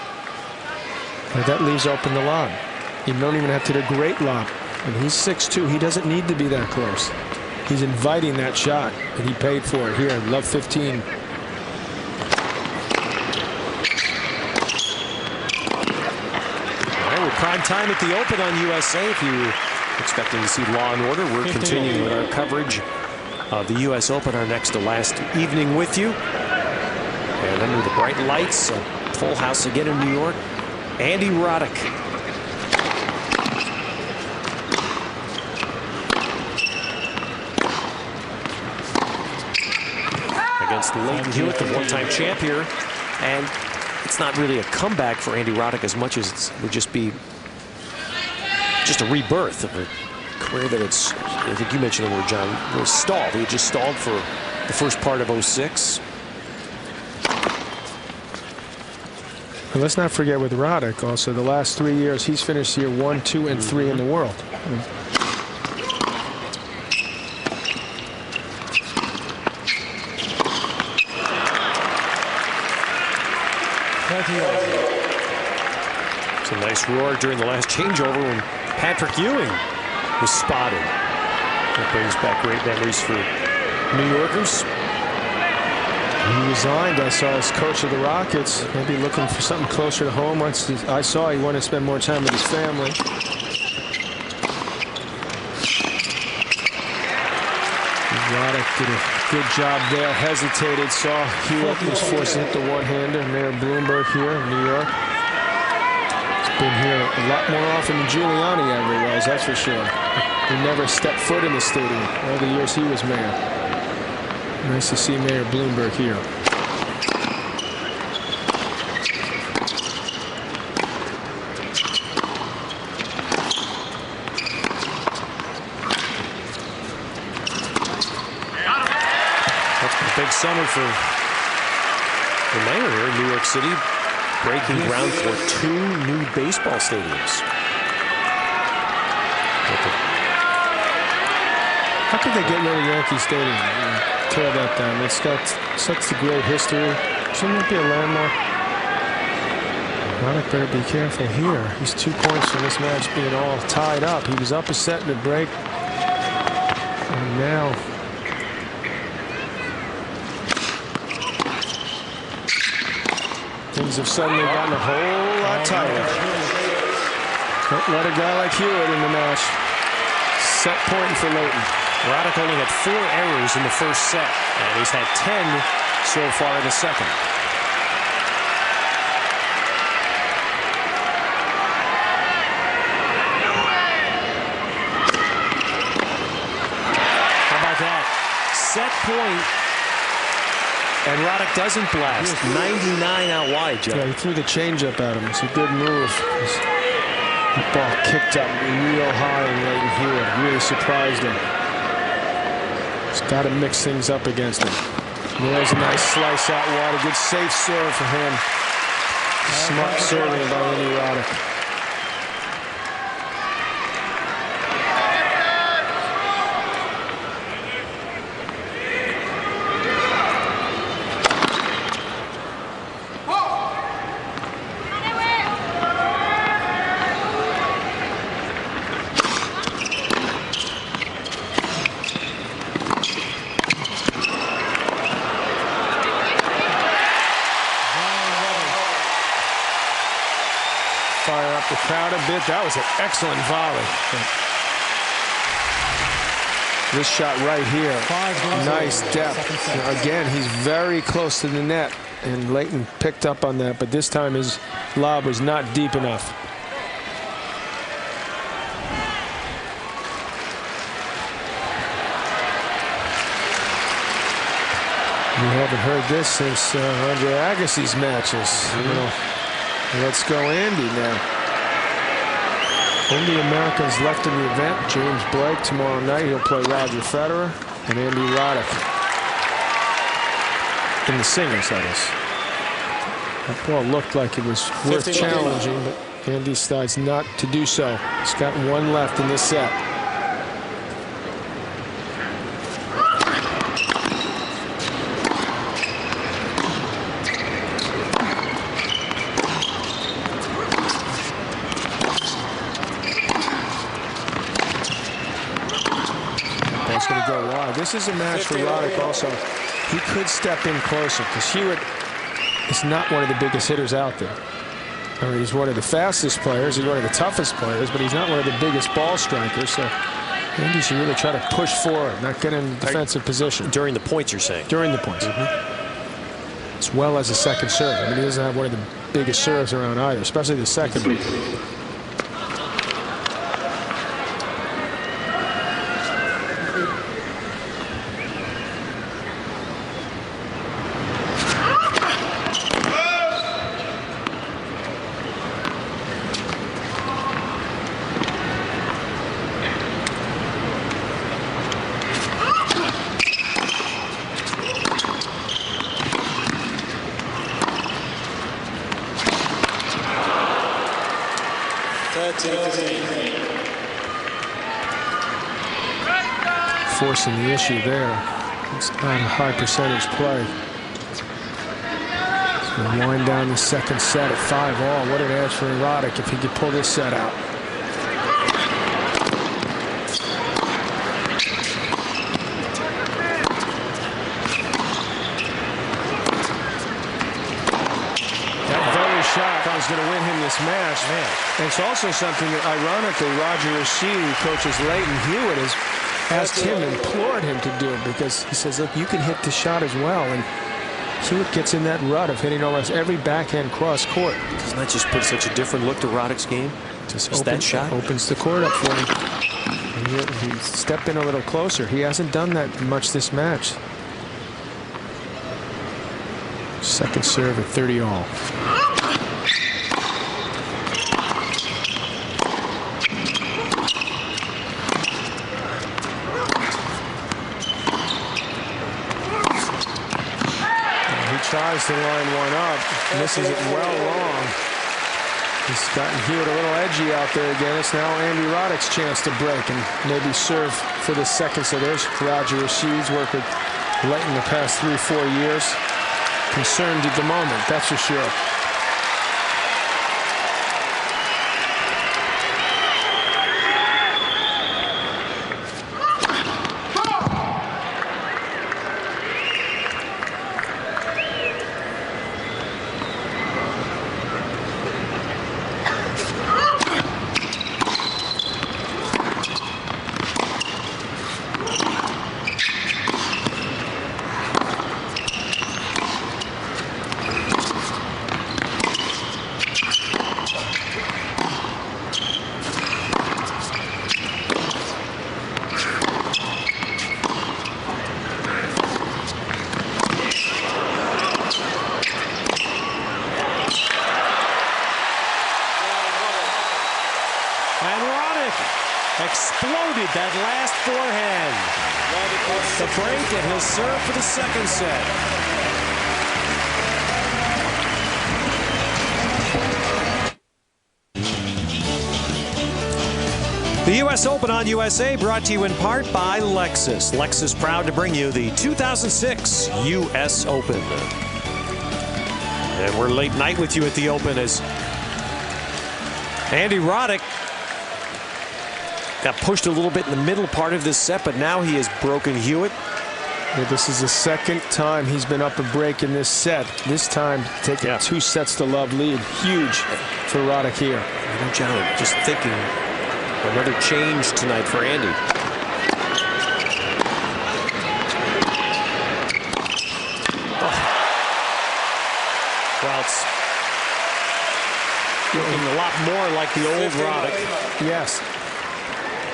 And that leaves open the lob. You don't even have to do a great lob. And he's 6'2". He doesn't need to be that close. He's inviting that shot, and he paid for it here. Love 15. Prime time at the Open on USA. If you're expecting to see Law and Order, we're continuing with our coverage of the US Open, our next to last evening with you. And under the bright lights, a full house again in New York, Andy Roddick. Against Leighton Hewitt, the one-time champ here. And it's not really a comeback for Andy Roddick as much as it would just be just a rebirth of a career that it's, I think you mentioned the word, John, was stalled. He had just stalled for the first part of '06. And let's not forget with Roddick also, the last 3 years, he's finished here 1, 2, and 3 in the world. It's a nice roar during the last changeover when Patrick Ewing was spotted. That brings back great memories for New Yorkers. He resigned. I saw as coach of the Rockets, maybe looking for something closer to home. Once I saw he wanted to spend more time with his family. Roddick did a good job there. Hesitated. Saw Hewitt was forced to hit the one-hander. Mayor Bloomberg here in New York. He's been here a lot more often than Giuliani ever was, that's for sure. He never stepped foot in the stadium all the years he was mayor. Nice to see Mayor Bloomberg here. That's been a big summer for the mayor here in New York City, breaking ground for 2 new baseball stadiums. How could they get rid of Yankee Stadium? Tear that down. It's got such a great history. Shouldn't it be a landmark? Roddick better be careful here. He's 2 points from this match being all tied up. He was up a set in the break. And now things have suddenly gotten a whole lot tighter. Don't let a guy like Hewitt in the match. Set point for Leighton. Roddick only had 4 errors in the first set, and he's had 10 so far in the second. How about that? Set point, and Roddick doesn't blast. 99 out wide, Joe. Yeah, he threw the changeup at him. It's a good move. The ball kicked up real high and Leighton Hewitt. Really surprised him. He's got to mix things up against him. There's a nice slice out wide. A good safe serve for him. Smart serving by Andy Roddick. Fire up the crowd a bit. That was an excellent volley. This shot right here, nice depth. Again, he's very close to the net, and Leighton picked up on that, but this time his lob was not deep enough. We haven't heard this since Andre Agassi's matches. You know, let's go Andy now. Only Americans left in the event. James Blake tomorrow night. He'll play Roger Federer and Andy Roddick. In the singles, that is. That ball looked like it was worth challenging, but Andy decides not to do so. He's got one left in this set. That's going to go wide. This is a match for Roddick also. He could step in closer because Hewitt is not one of the biggest hitters out there. I mean, he's one of the fastest players, he's one of the toughest players, but he's not one of the biggest ball strikers. So Andy should really try to push forward, not get in defensive position. During the points, you're saying? During the points. As well as a second serve. I mean, he doesn't have one of the biggest serves around either, especially the second one. Forcing the issue there. It's not a high percentage play. So wind down the second set at 5-all. What an edge for Roddick if he could pull this set out. Is going to win him this match. Man. And it's also something that, ironically, Roger Rasheed, who coaches Leighton Hewitt, has asked him, implored him to do, because he says, look, you can hit the shot as well. And Hewitt gets in that rut of hitting almost every backhand cross court. Doesn't that just put such a different look to Roddick's game? Just that shot opens the court up for him. And he stepped in a little closer. He hasn't done that much this match. Second serve at 30-all. Tries to line one up, misses it well long. He's gotten Hewitt a little edgy out there again. It's now Andy Roddick's chance to break and maybe serve for the second. So there's Roger Rasheed's worked with Leighton the past 3-4 years. Concerned at the moment, that's for sure. Exploded that last forehand. The break, and he'll serve for the second set. The U.S. Open on USA, brought to you in part by Lexus. Lexus proud to bring you the 2006 U.S. Open. And we're late night with you at the Open as Andy Roddick got pushed a little bit in the middle part of this set, but now he has broken Hewitt. Yeah, this is the second time he's been up a break in this set. This time taking 2 sets to love lead. Huge for Roddick here. I know, John, just thinking another change tonight for Andy. Oh. Well, it's looking a lot more like the old Roddick. Yes.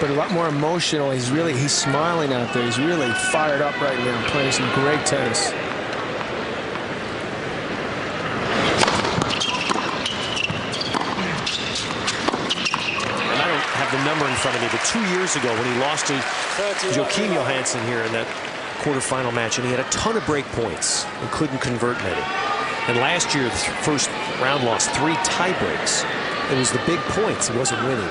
But a lot more emotional. He's smiling out there. He's really fired up right now, playing some great tennis. And front of me, but 2 years ago when he lost to Joakim Johansson here in that quarterfinal match, and he had a ton of break points and couldn't convert many. And last year, the first round loss, 3 tie breaks. It was the big points. He wasn't winning.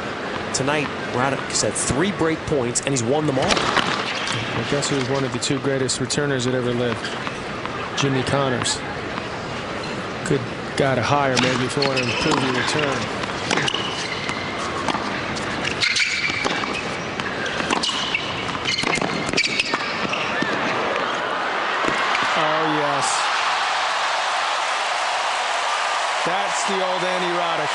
Tonight, Roddick has had 3 break points, and he's won them all. I guess he was one of the 2 greatest returners that ever lived. Jimmy Connors. Good guy to hire, maybe, if you want to improve your return. Oh, yes. That's the old Andy Roddick.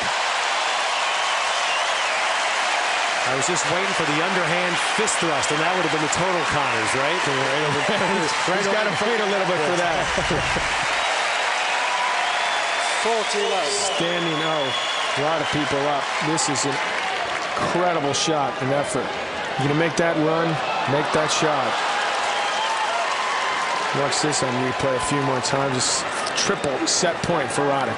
I was just waiting for the underhand fist thrust, and that would have been the total Connors, right? He's got to wait a little bit for that. 40 love. Standing O. A lot of people up. This is an incredible shot and effort. You're going to make that run, make that shot. Watch this on replay a few more times. Just triple set point for Roddick.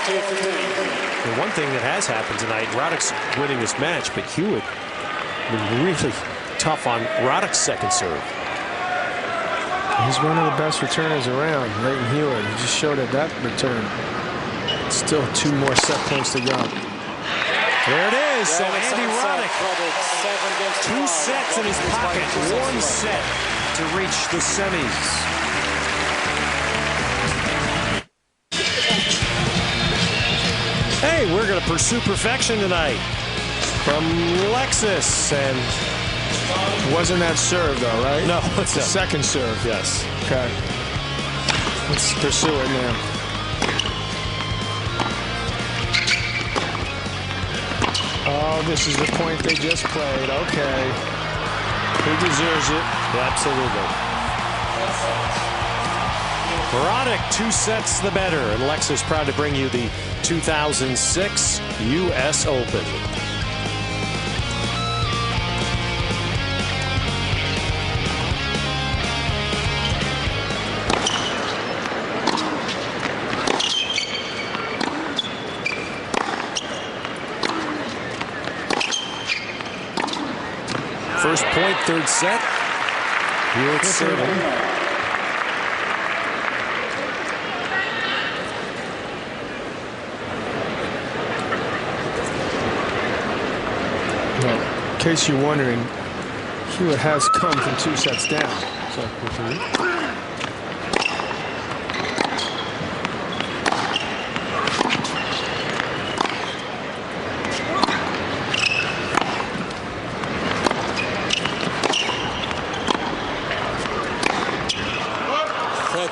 The one thing that has happened tonight, Roddick's winning this match, but Hewitt been really tough on Roddick's second serve. He's one of the best returners around, Leighton Hewitt. He just showed at that return. Still 2 more set points to go. There it is. So Andy Roddick, 2 sets in his pocket, 1 set to reach the semis. Hey, we're going to pursue perfection tonight from Lexus. And wasn't that serve, though, right? no, it's the second serve. Yes. Okay. Let's pursue it now. Oh, this is the point they just played. Okay. He deserves it. Absolutely. Roddick, 2 sets the better, and Lexus proud to bring you the 2006 U.S. Open. First point, 3rd set. Hewitt serving. In case you're wondering, Hewitt has come from 2 sets down. So,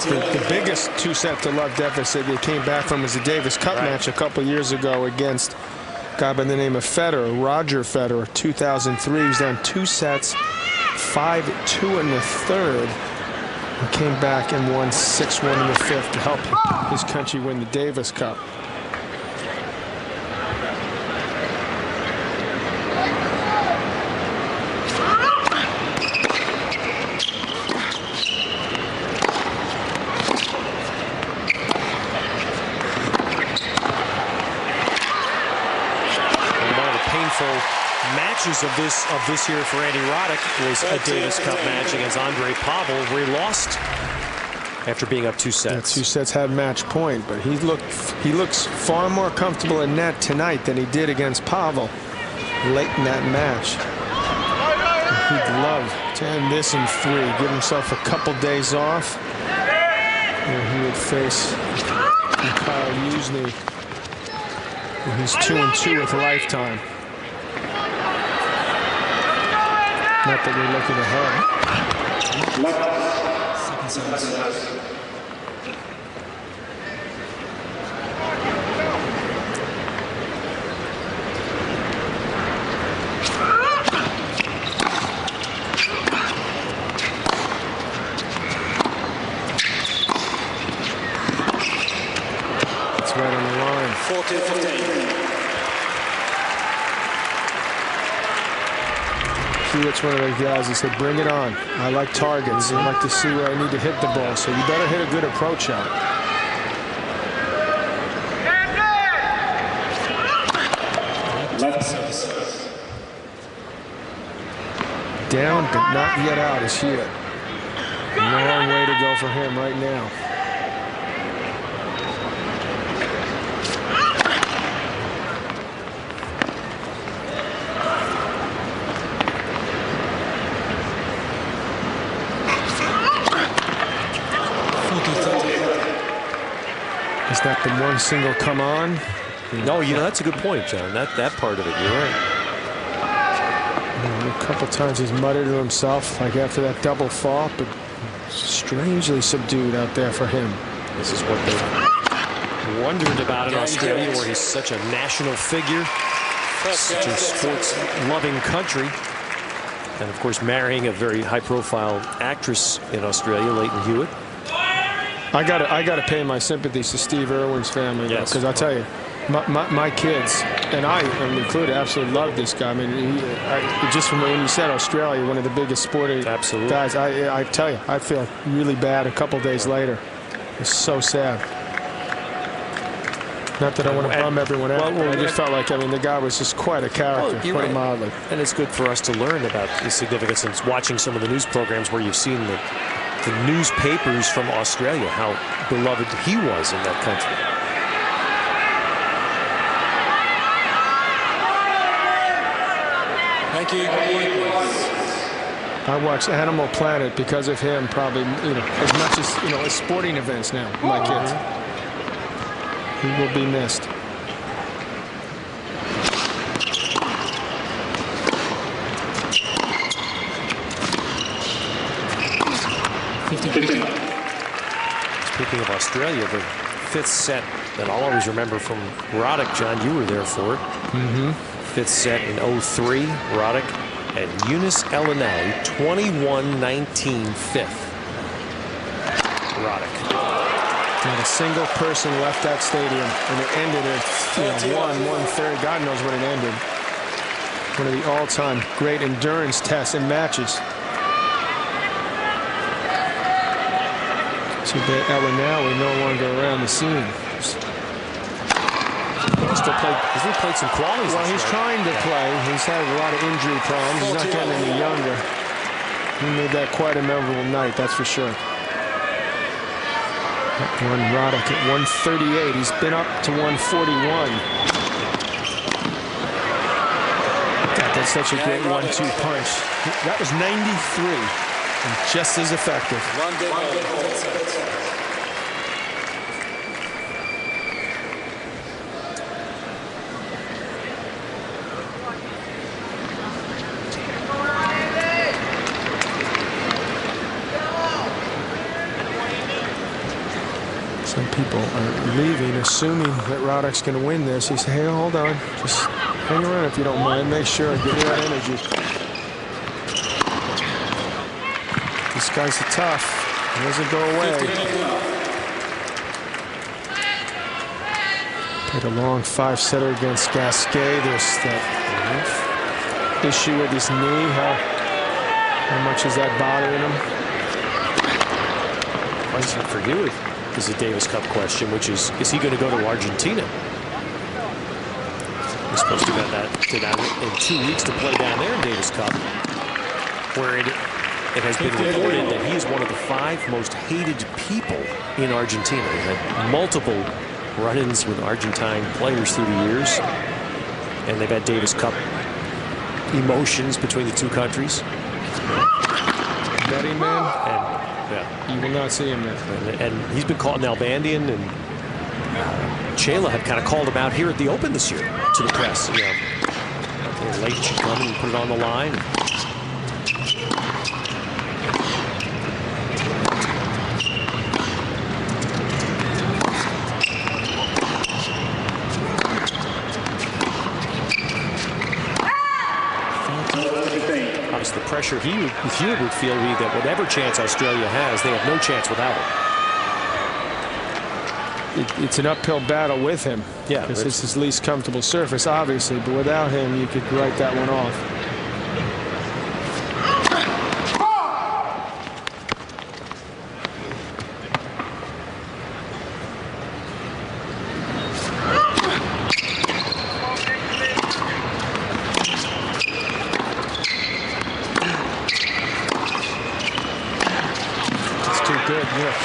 the biggest 2-set to love deficit they came back from was the Davis Cup match a couple years ago against a guy by the name of Federer, Roger Federer, 2003. He was down 2 sets, 5-2 in the 3rd, and came back and won 6-1 in the 5th to help his country win the Davis Cup. Matches of this year for Andy Roddick was a Davis Cup match against Andre Pavel, where he lost after being up 2 sets. Yeah, 2 sets had match point, but he looks far more comfortable in net tonight than he did against Pavel late in that match. And he'd love to end this in 3, give himself a couple days off, and he would face Kyle Usney, and he's 2-2 with lifetime. Not that we're looking ahead. Second service. Hewitt's one of those guys. He said, bring it on. I like targets. I like to see where I need to hit the ball. So you better hit a good approach shot. Down, but not yet out is Hewitt. Long way to go for him right now. Is that the one single come on? No, you know, that's a good point, John. That part of it, you're right. A couple times he's muttered to himself, like after that double fault, but strangely subdued out there for him. This is what they wondered about in Australia, where he's such a national figure, such a sports-loving country, and of course marrying a very high-profile actress in Australia, Leighton Hewitt. I gotta pay my sympathies to Steve Irwin's family, because I'll tell you, my kids, and I am included, absolutely love this guy. I mean, just from when you said Australia, one of the biggest sporting guys, I tell you, I feel really bad a couple days later. It's so sad. Not that I want to bum everyone out. Well, I just felt like, I mean, the guy was just quite a character, put it mildly. And it's good for us to learn about his significance and watching some of the news programs where you've seen the newspapers from Australia, how beloved he was in that country. Thank you. I watch Animal Planet because of him, probably, as much as, as sporting events now, my kids. He will be missed. Speaking of Australia, the fifth set that I'll always remember from Roddick, John, you were there for it. Fifth set in 03, Roddick and Eunice Elinelli, 21-19 fifth. Roddick. Not a single person left that stadium, and it ended at 1/3. God knows when it ended. One of the all-time great endurance tests and matches. Too bad Elinelli no longer around the scene. He played some qualities. Well, he's trying to play. He's had a lot of injury problems. He's not getting any younger. He made that quite a memorable night, that's for sure. That one Roddick at 138. He's been up to 141. God, that's such a great 1-2 punch. That was 93 and just as effective. Some people are leaving, assuming that Roddick's going to win this. He said, hey, hold on. Just hang around if you don't mind. Make sure I give you that energy. This guy's tough. He doesn't go away. Played a long 5-setter against Gasquet. There's that issue with his knee. How much is that bothering him? Question for you is a Davis Cup question, which is he going to go to Argentina? He's supposed to go down in 2 weeks to play down there in Davis Cup, where it has been reported that he is one of the 5 most hated people in Argentina. He had multiple run-ins with Argentine players through the years, and they've had Davis Cup emotions between the two countries. Betting man? You will not see him there. And he's been called Nalbandian, and Chela had kind of called him out here at the Open this year to the press. Late should come and put it on the line. Obviously, the pressure Hewitt would feel that whatever chance Australia has, they have no chance without him. It's an uphill battle with him. Yeah, because it's his least comfortable surface, obviously. But without him, you could write that one off.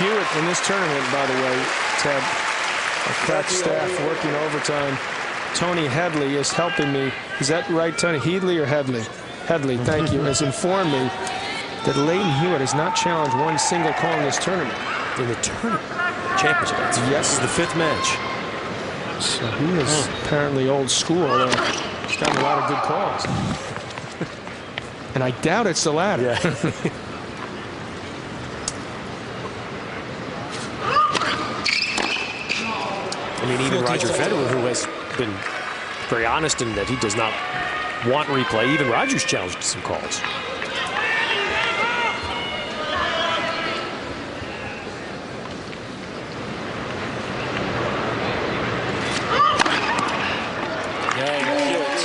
Hewitt in this tournament, by the way, Ted, a crack staff working overtime. Tony Headley is helping me. Is that right, Tony? Headley or Headley? Headley, thank you, has informed me that Leighton Hewitt has not challenged one single call in this tournament. In the tournament? Championship. Yes. This is the 5th match. So he is apparently old school. He's gotten a lot of good calls. And I doubt it's the latter. Yeah. I mean, even Roger Federer, who has been very honest in that he does not want replay, even Roger's challenged some calls.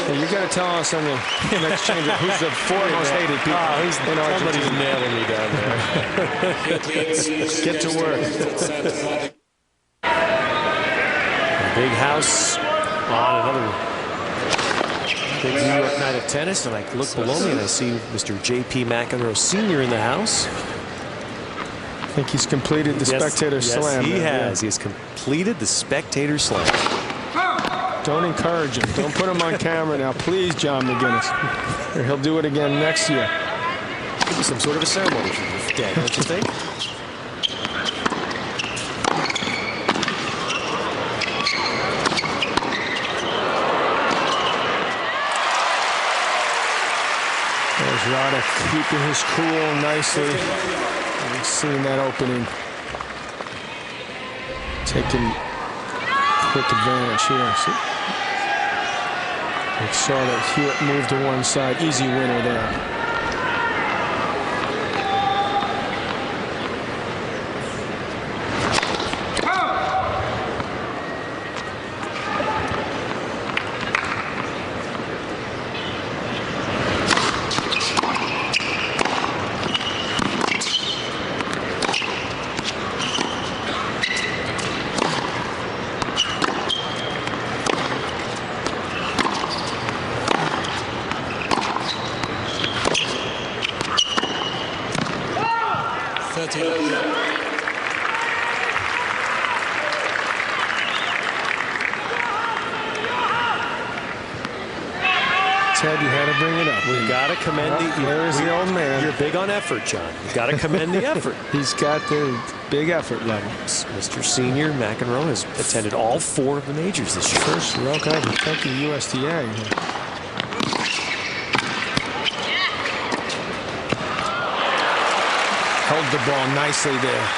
You got to tell us on the next change who's the 4 most hated people in Argentina. Somebody's nailing me down there. Get to work. Big house on another big New York night of tennis, and I look below me and I see Mr. J.P. McEnroe Sr. in the house. I think he's completed the spectator slam. Yes, he has. He has completed the spectator slam. Don't encourage him. Don't put him on camera now, please, John McGinnis. Or he'll do it again next year. Could be some sort of a ceremony for the dead, don't you think? There's Roddick keeping his cool nicely. We've seen that opening. Taking quick advantage here. See? We saw that Hewitt moved to one side. Easy winner there. Ted, you had to bring it up. We've got to commend There's the old man. You're big on effort, John. You've got to commend the effort. He's got the big effort level. Mr. Senior McEnroe has attended all 4 of the majors this year. First rock ever. Thank you, USTA. Held the ball nicely there.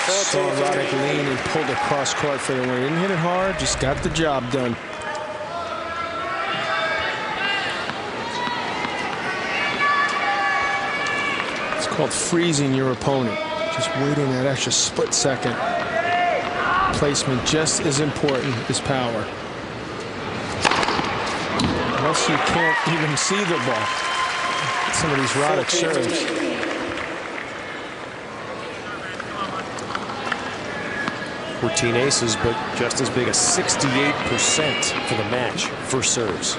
Saw Roddick lean and pulled across court for the win. Didn't hit it hard, just got the job done. It's called freezing your opponent. Just waiting that extra split second. Placement just as important as power. Unless you can't even see the ball. Some of these Roddick serves. 14 aces, but just as big as 68% for the match for serves.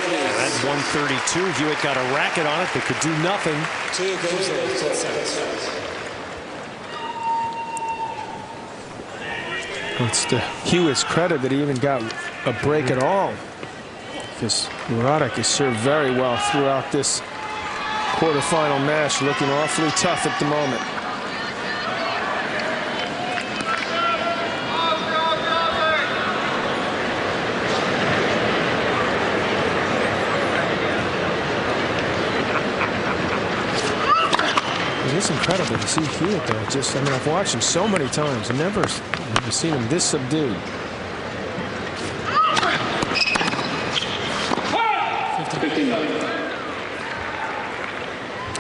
That's 132. Hewitt got a racket on it that could do nothing. 2 games left. It's to Hewitt's credit that he even got a break at all, because Roddick has served very well throughout this quarterfinal match, looking awfully tough at the moment. It is incredible to see Hewitt there. I mean, I've watched him so many times. I've never seen him this subdued.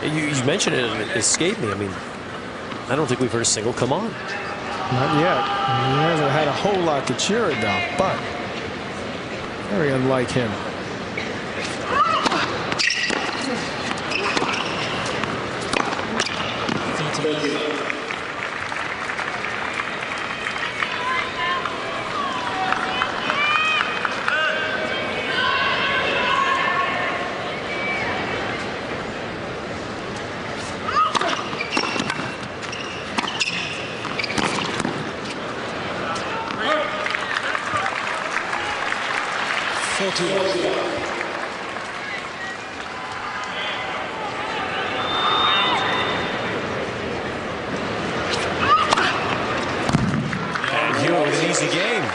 You mentioned it and it escaped me. I mean, I don't think we've heard a single come on. Not yet. He hasn't had a whole lot to cheer about, but very unlike him. 41. Hewitt with an easy game.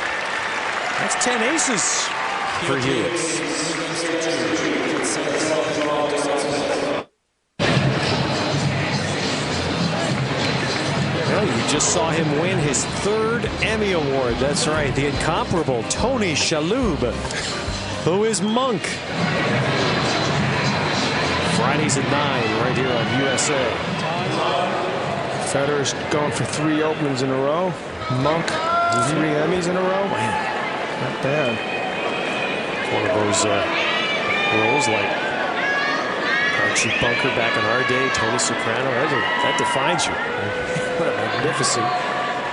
That's 10 aces for Hewitt. Well, you just saw him win his 3rd Emmy Award. That's right, the incomparable Tony Shalhoub, who is Monk. Fridays at 9 right here on USA. Federer's going for 3 openings in a row. Monk, 3 Emmys in a row. Not bad. It's one of those roles like Archie Bunker back in our day, Tony Soprano. That defines you. What a magnificent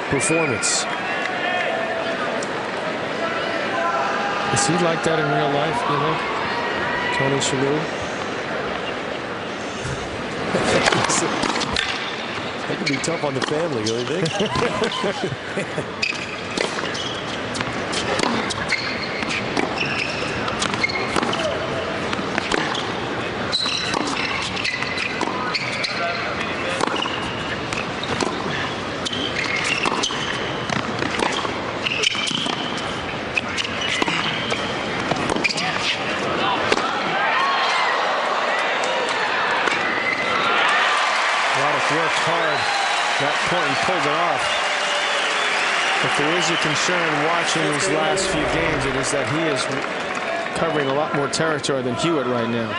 performance. Is he like that in real life, you think? Tony Shalhoub? That could be tough on the family, don't you think? Roddick worked hard that point and pulled it off. If there is a concern watching these last few games, it is that he is covering a lot more territory than Hewitt right now.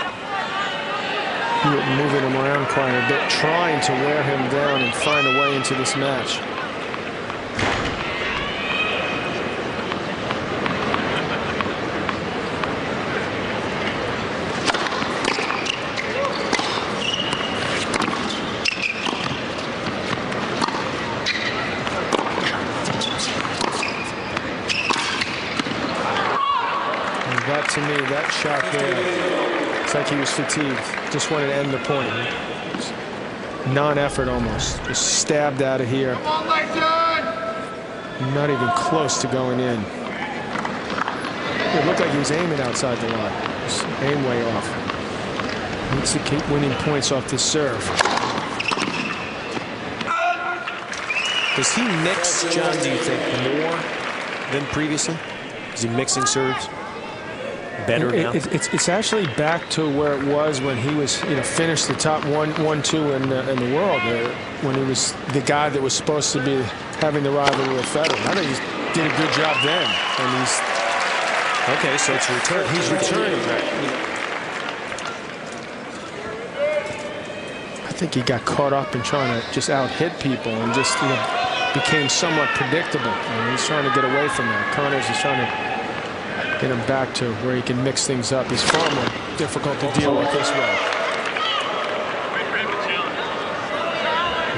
Hewitt moving him around quite a bit, trying to wear him down and find a way into this match. That, to me, that shot there, it's like he was fatigued. Just wanted to end the point. Non-effort almost. Just stabbed out of here. Not even close to going in. It looked like he was aiming outside the line. Just aim way off. Needs to keep winning points off this serve. Does he mix, John, do you think, more than previously? Is he mixing serves better now? It's actually back to where it was when he was, finished the top 1-2 in the world. When he was the guy that was supposed to be having the rivalry with Federer. I think he did a good job then, and he's okay. So it's return. He's returning. I think he got caught up in trying to just out-hit people and just became somewhat predictable. And he's trying to get away from that. Connors is trying to get him back to where he can mix things up. He's far more difficult to deal with this way.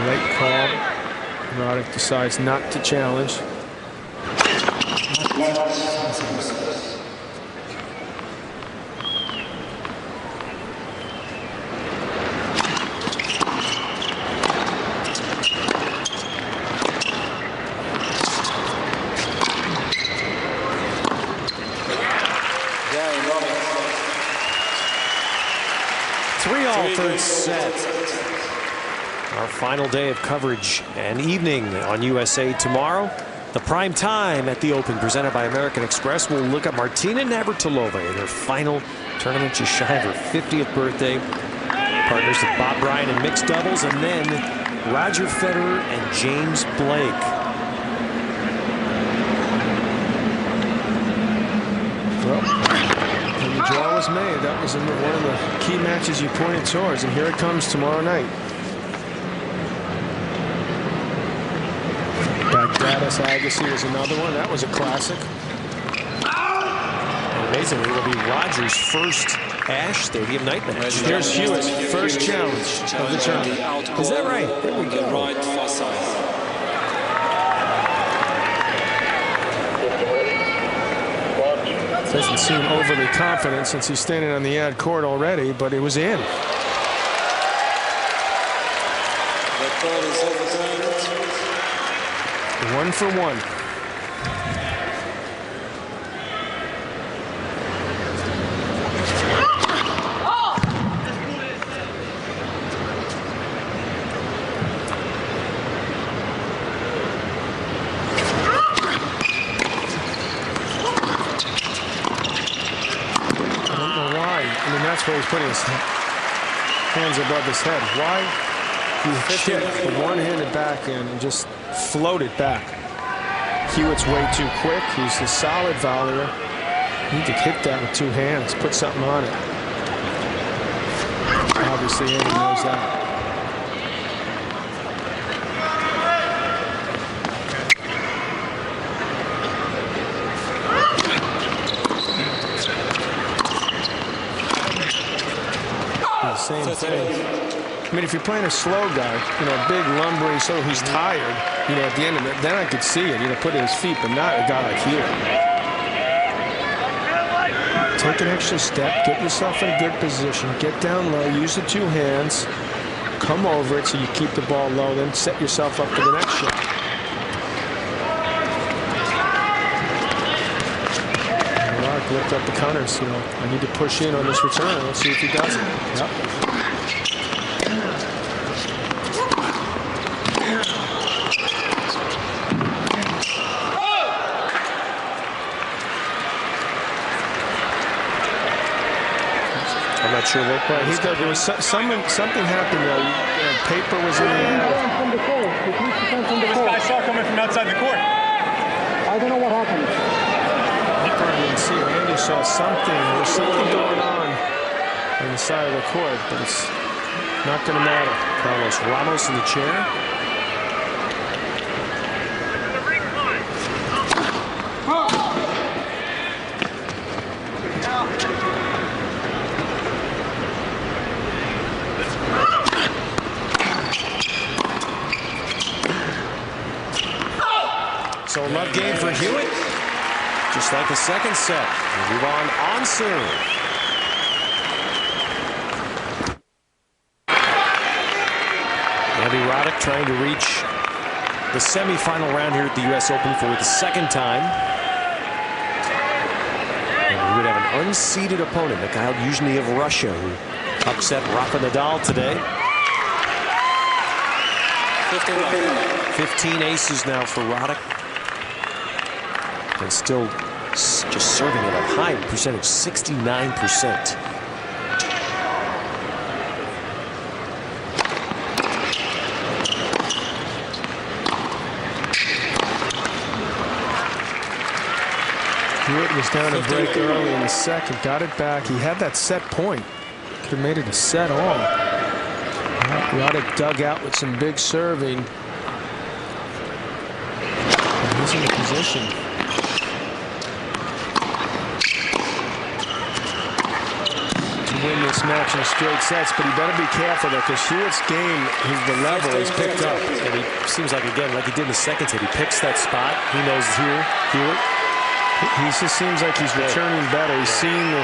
Late call. Roddick decides not to challenge. Third set. Our final day of coverage and evening on USA tomorrow. The prime time at the Open presented by American Express. We'll look at Martina Navratilova in her final tournament, just shy of her 50th birthday. Partners with Bob Bryan in mixed doubles, and then Roger Federer and James Blake. The draw was made. That was one of the key matches you pointed towards, and here it comes tomorrow night. Baghdatis Agassi was another one. That was a classic. Amazingly, it'll be Roger's first Ash Stadium night match. Here's Hewitt's first challenge of the tournament. Is that right? There we go. Right far side. Doesn't seem overly confident since he's standing on the ad court already, but it was in. The ball is overturned. 1 for 1. he's putting his hands above his head. Why you chip the one-handed backhand and just float it back? Hewitt's way too quick. He's a solid volleyer. You need to hit that with two hands. Put something on it. Obviously, Andy knows that. Same thing. I mean, if you're playing a slow guy, you know, a big lumbering, so who's tired, you know, at the end of it, then I could see it, you know, put it at his feet, but not a guy like Hewitt. Take an extra step, get yourself in a good position, get down low, use the two hands, come over it so you keep the ball low, then set yourself up for the next shot. Roddick looked up the counters, you know, I need to push in on this return. Let's see if he does it. Yep. I'm not sure what part he did. There was something happened though. Paper was in the air. This guy saw coming from outside the court. I don't know what happened. I didn't see it. Andy saw something. There's something going on the side of the court, but it's not going to matter. Carlos Ramos in the chair. So a love game for Hewitt. Just like the second set. We'll move on serve. Andy Roddick trying to reach the semifinal round here at the U.S. Open for the second time. And we would have an unseeded opponent, Mikhail Yuzhny of Russia, who upset Rafa Nadal today. 15 aces now for Roddick. And still just serving at a high percentage, 69%. Hewitt was down a break early in the second, got it back. He had that set point. Could have made it a set all. Roddick dug out with some big serving. And he's in a position. Win this match in straight sets, but he better be careful though, because Hewitt's game, the level is picked up. And he seems like, again, like he did in the second set, he picks that spot. He knows here, Hewitt. He just seems like he's returning better. He's seeing the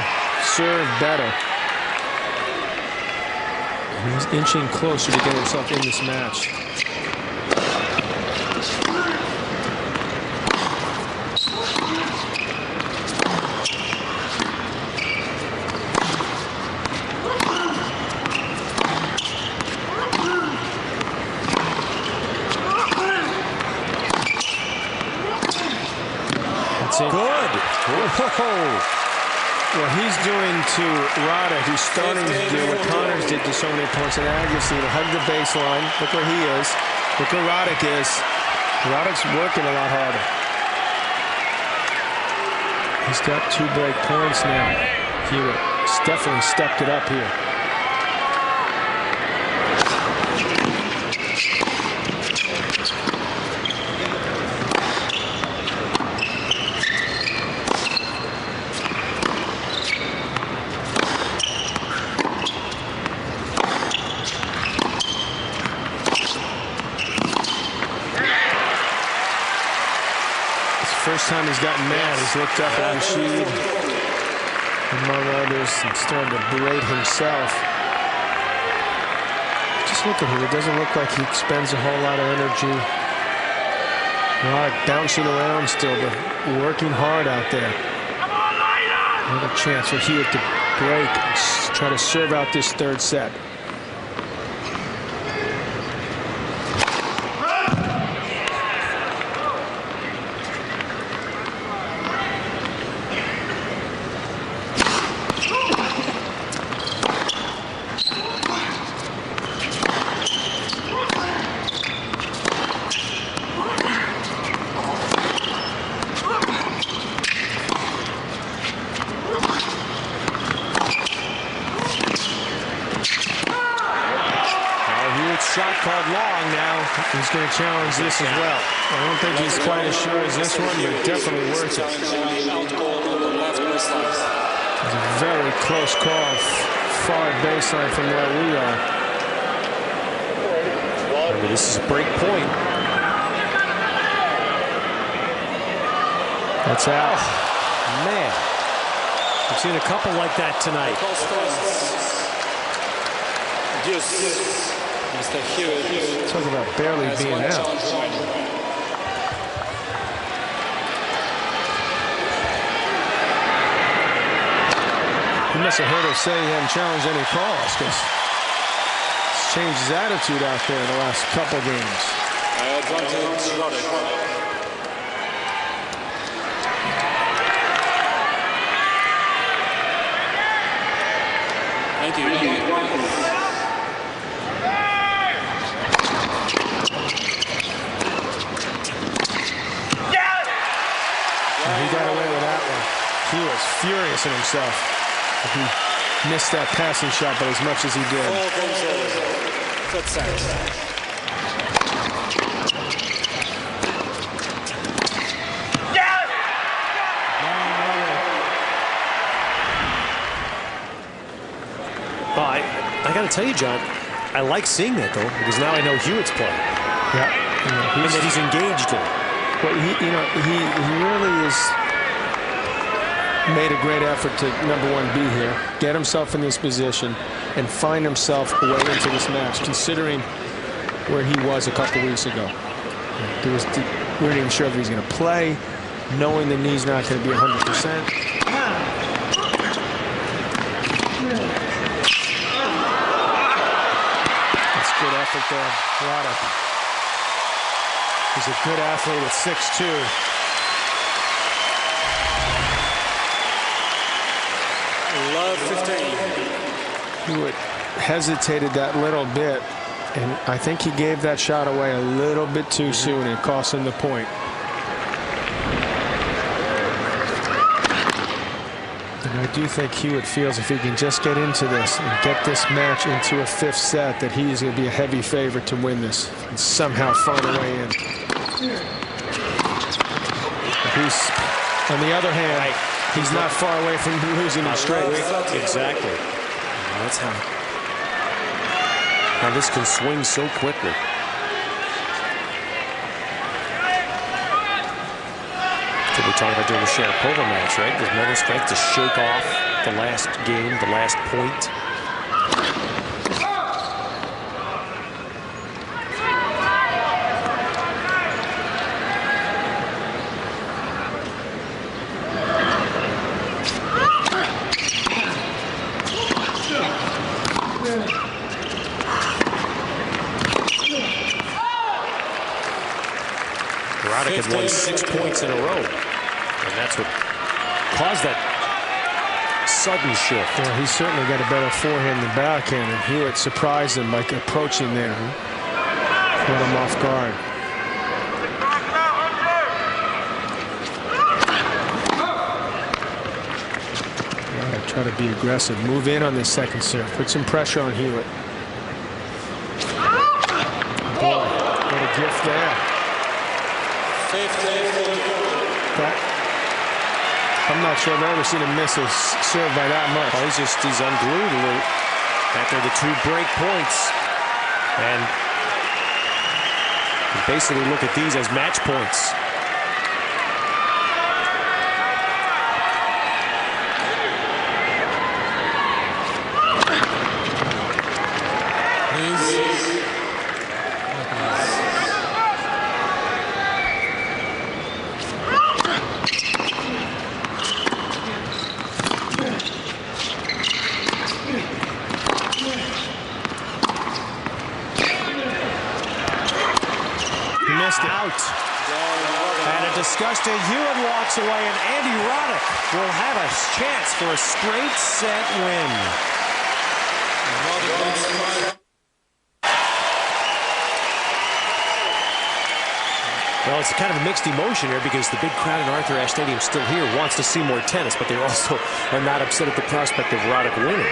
serve better. And he's inching closer to get himself in this match. What he's doing to Roddick, he's starting to do what Connors did to so many points in Agassi, to hug the baseline. Look where he is. Look where Roddick is. Roddick's working a lot harder. He's got 2 break points now. Hewitt definitely stepped it up here. First time he's gotten mad, he's looked up at Rashid, among others, and started to berate himself. Just look at him. It doesn't look like he expends a whole lot of energy. Roddick bouncing around still, but working hard out there. Another chance for Hewitt to break and try to serve out this third set. to challenge this as well. I don't think he's quite as sure as this one, but definitely worth it. It's a very close call, far baseline from where we are. Remember, this is a break point. That's out. Oh, man. I've seen a couple like that tonight. Mr. Hewitt. Talk about barely being out. He must have heard her say he hadn't challenged any calls, because he's changed his attitude out there in the last couple games. Advantage Roddick. He got away with that one. He was furious in himself. He missed that passing shot, but as much as he did. Well, I got to tell you, John, I like seeing that, though, because now I know Hewitt's playing. Yeah. And that he's engaged in it. But he really has made a great effort to, number one, be here, get himself in this position, and find himself a way into this match, considering where he was a couple weeks ago. We weren't even sure if he was going to play, knowing the knee's not going to be 100%. Good effort there, Roddick. He's a good athlete at 6'2". Love 15. Hewitt hesitated that little bit, and I think he gave that shot away a little bit too soon and cost him the point. And I do think Hewitt feels if he can just get into this and get this match into a fifth set, that he's going to be a heavy favorite to win this and somehow find a way in. He's, on the other hand, he's not far away from losing in straight. Exactly. That's how this can swing so quickly. We're talking about doing the Sharapova match, right? There's mental strength to shake off the last game, the last point. Roddick had won 6 points in a row. And that's what caused that sudden shift. Well, he's certainly got a better forehand than backhand, and Hewitt surprised him by approaching there. Caught him off guard. Right, try to be aggressive. Move in on this second serve. Put some pressure on Hewitt. Boy, what a gift there. I'm not sure I've ever seen him miss a serve by that much. Oh, he's unglued a little after the 2 break points. And you basically look at these as match points. Out. And a disgusting Hewitt walks away, and Andy Roddick will have a chance for a straight set win. Well, it's kind of a mixed emotion here because the big crowd in Arthur Ashe Stadium still here wants to see more tennis, but they also are not upset at the prospect of Roddick winning.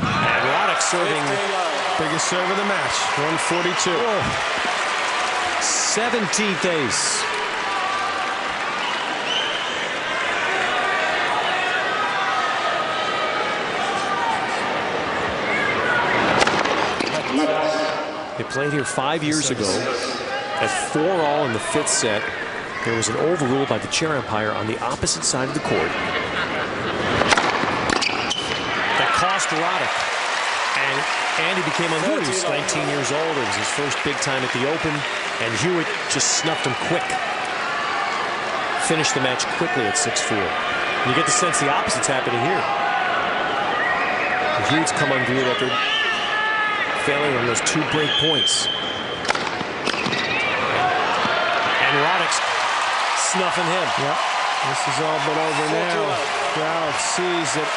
And Roddick serving biggest Longest serve of the match, 142. 17th ace. They played here 5 years ago. At 4-all in the 5th set, there was an overrule by the chair umpire on the opposite side of the court that cost Roddick. And Andy became unruly. He was 19 years old. It was his first big time at the Open, and Hewitt just snuffed him quick. Finished the match quickly at 6-4. And you get the sense the opposite's happening here. Hewitt's come unglued after failing on those 2 break points. And Roddick's snuffing him. Yep. This is all but over now. Crowd sees that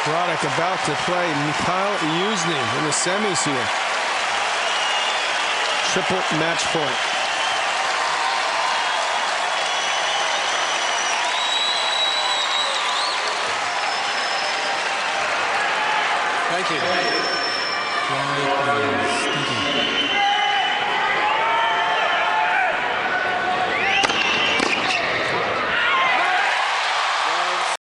Roddick about to play Mikhail Yuzny in the semis here. Triple match point. Thank you.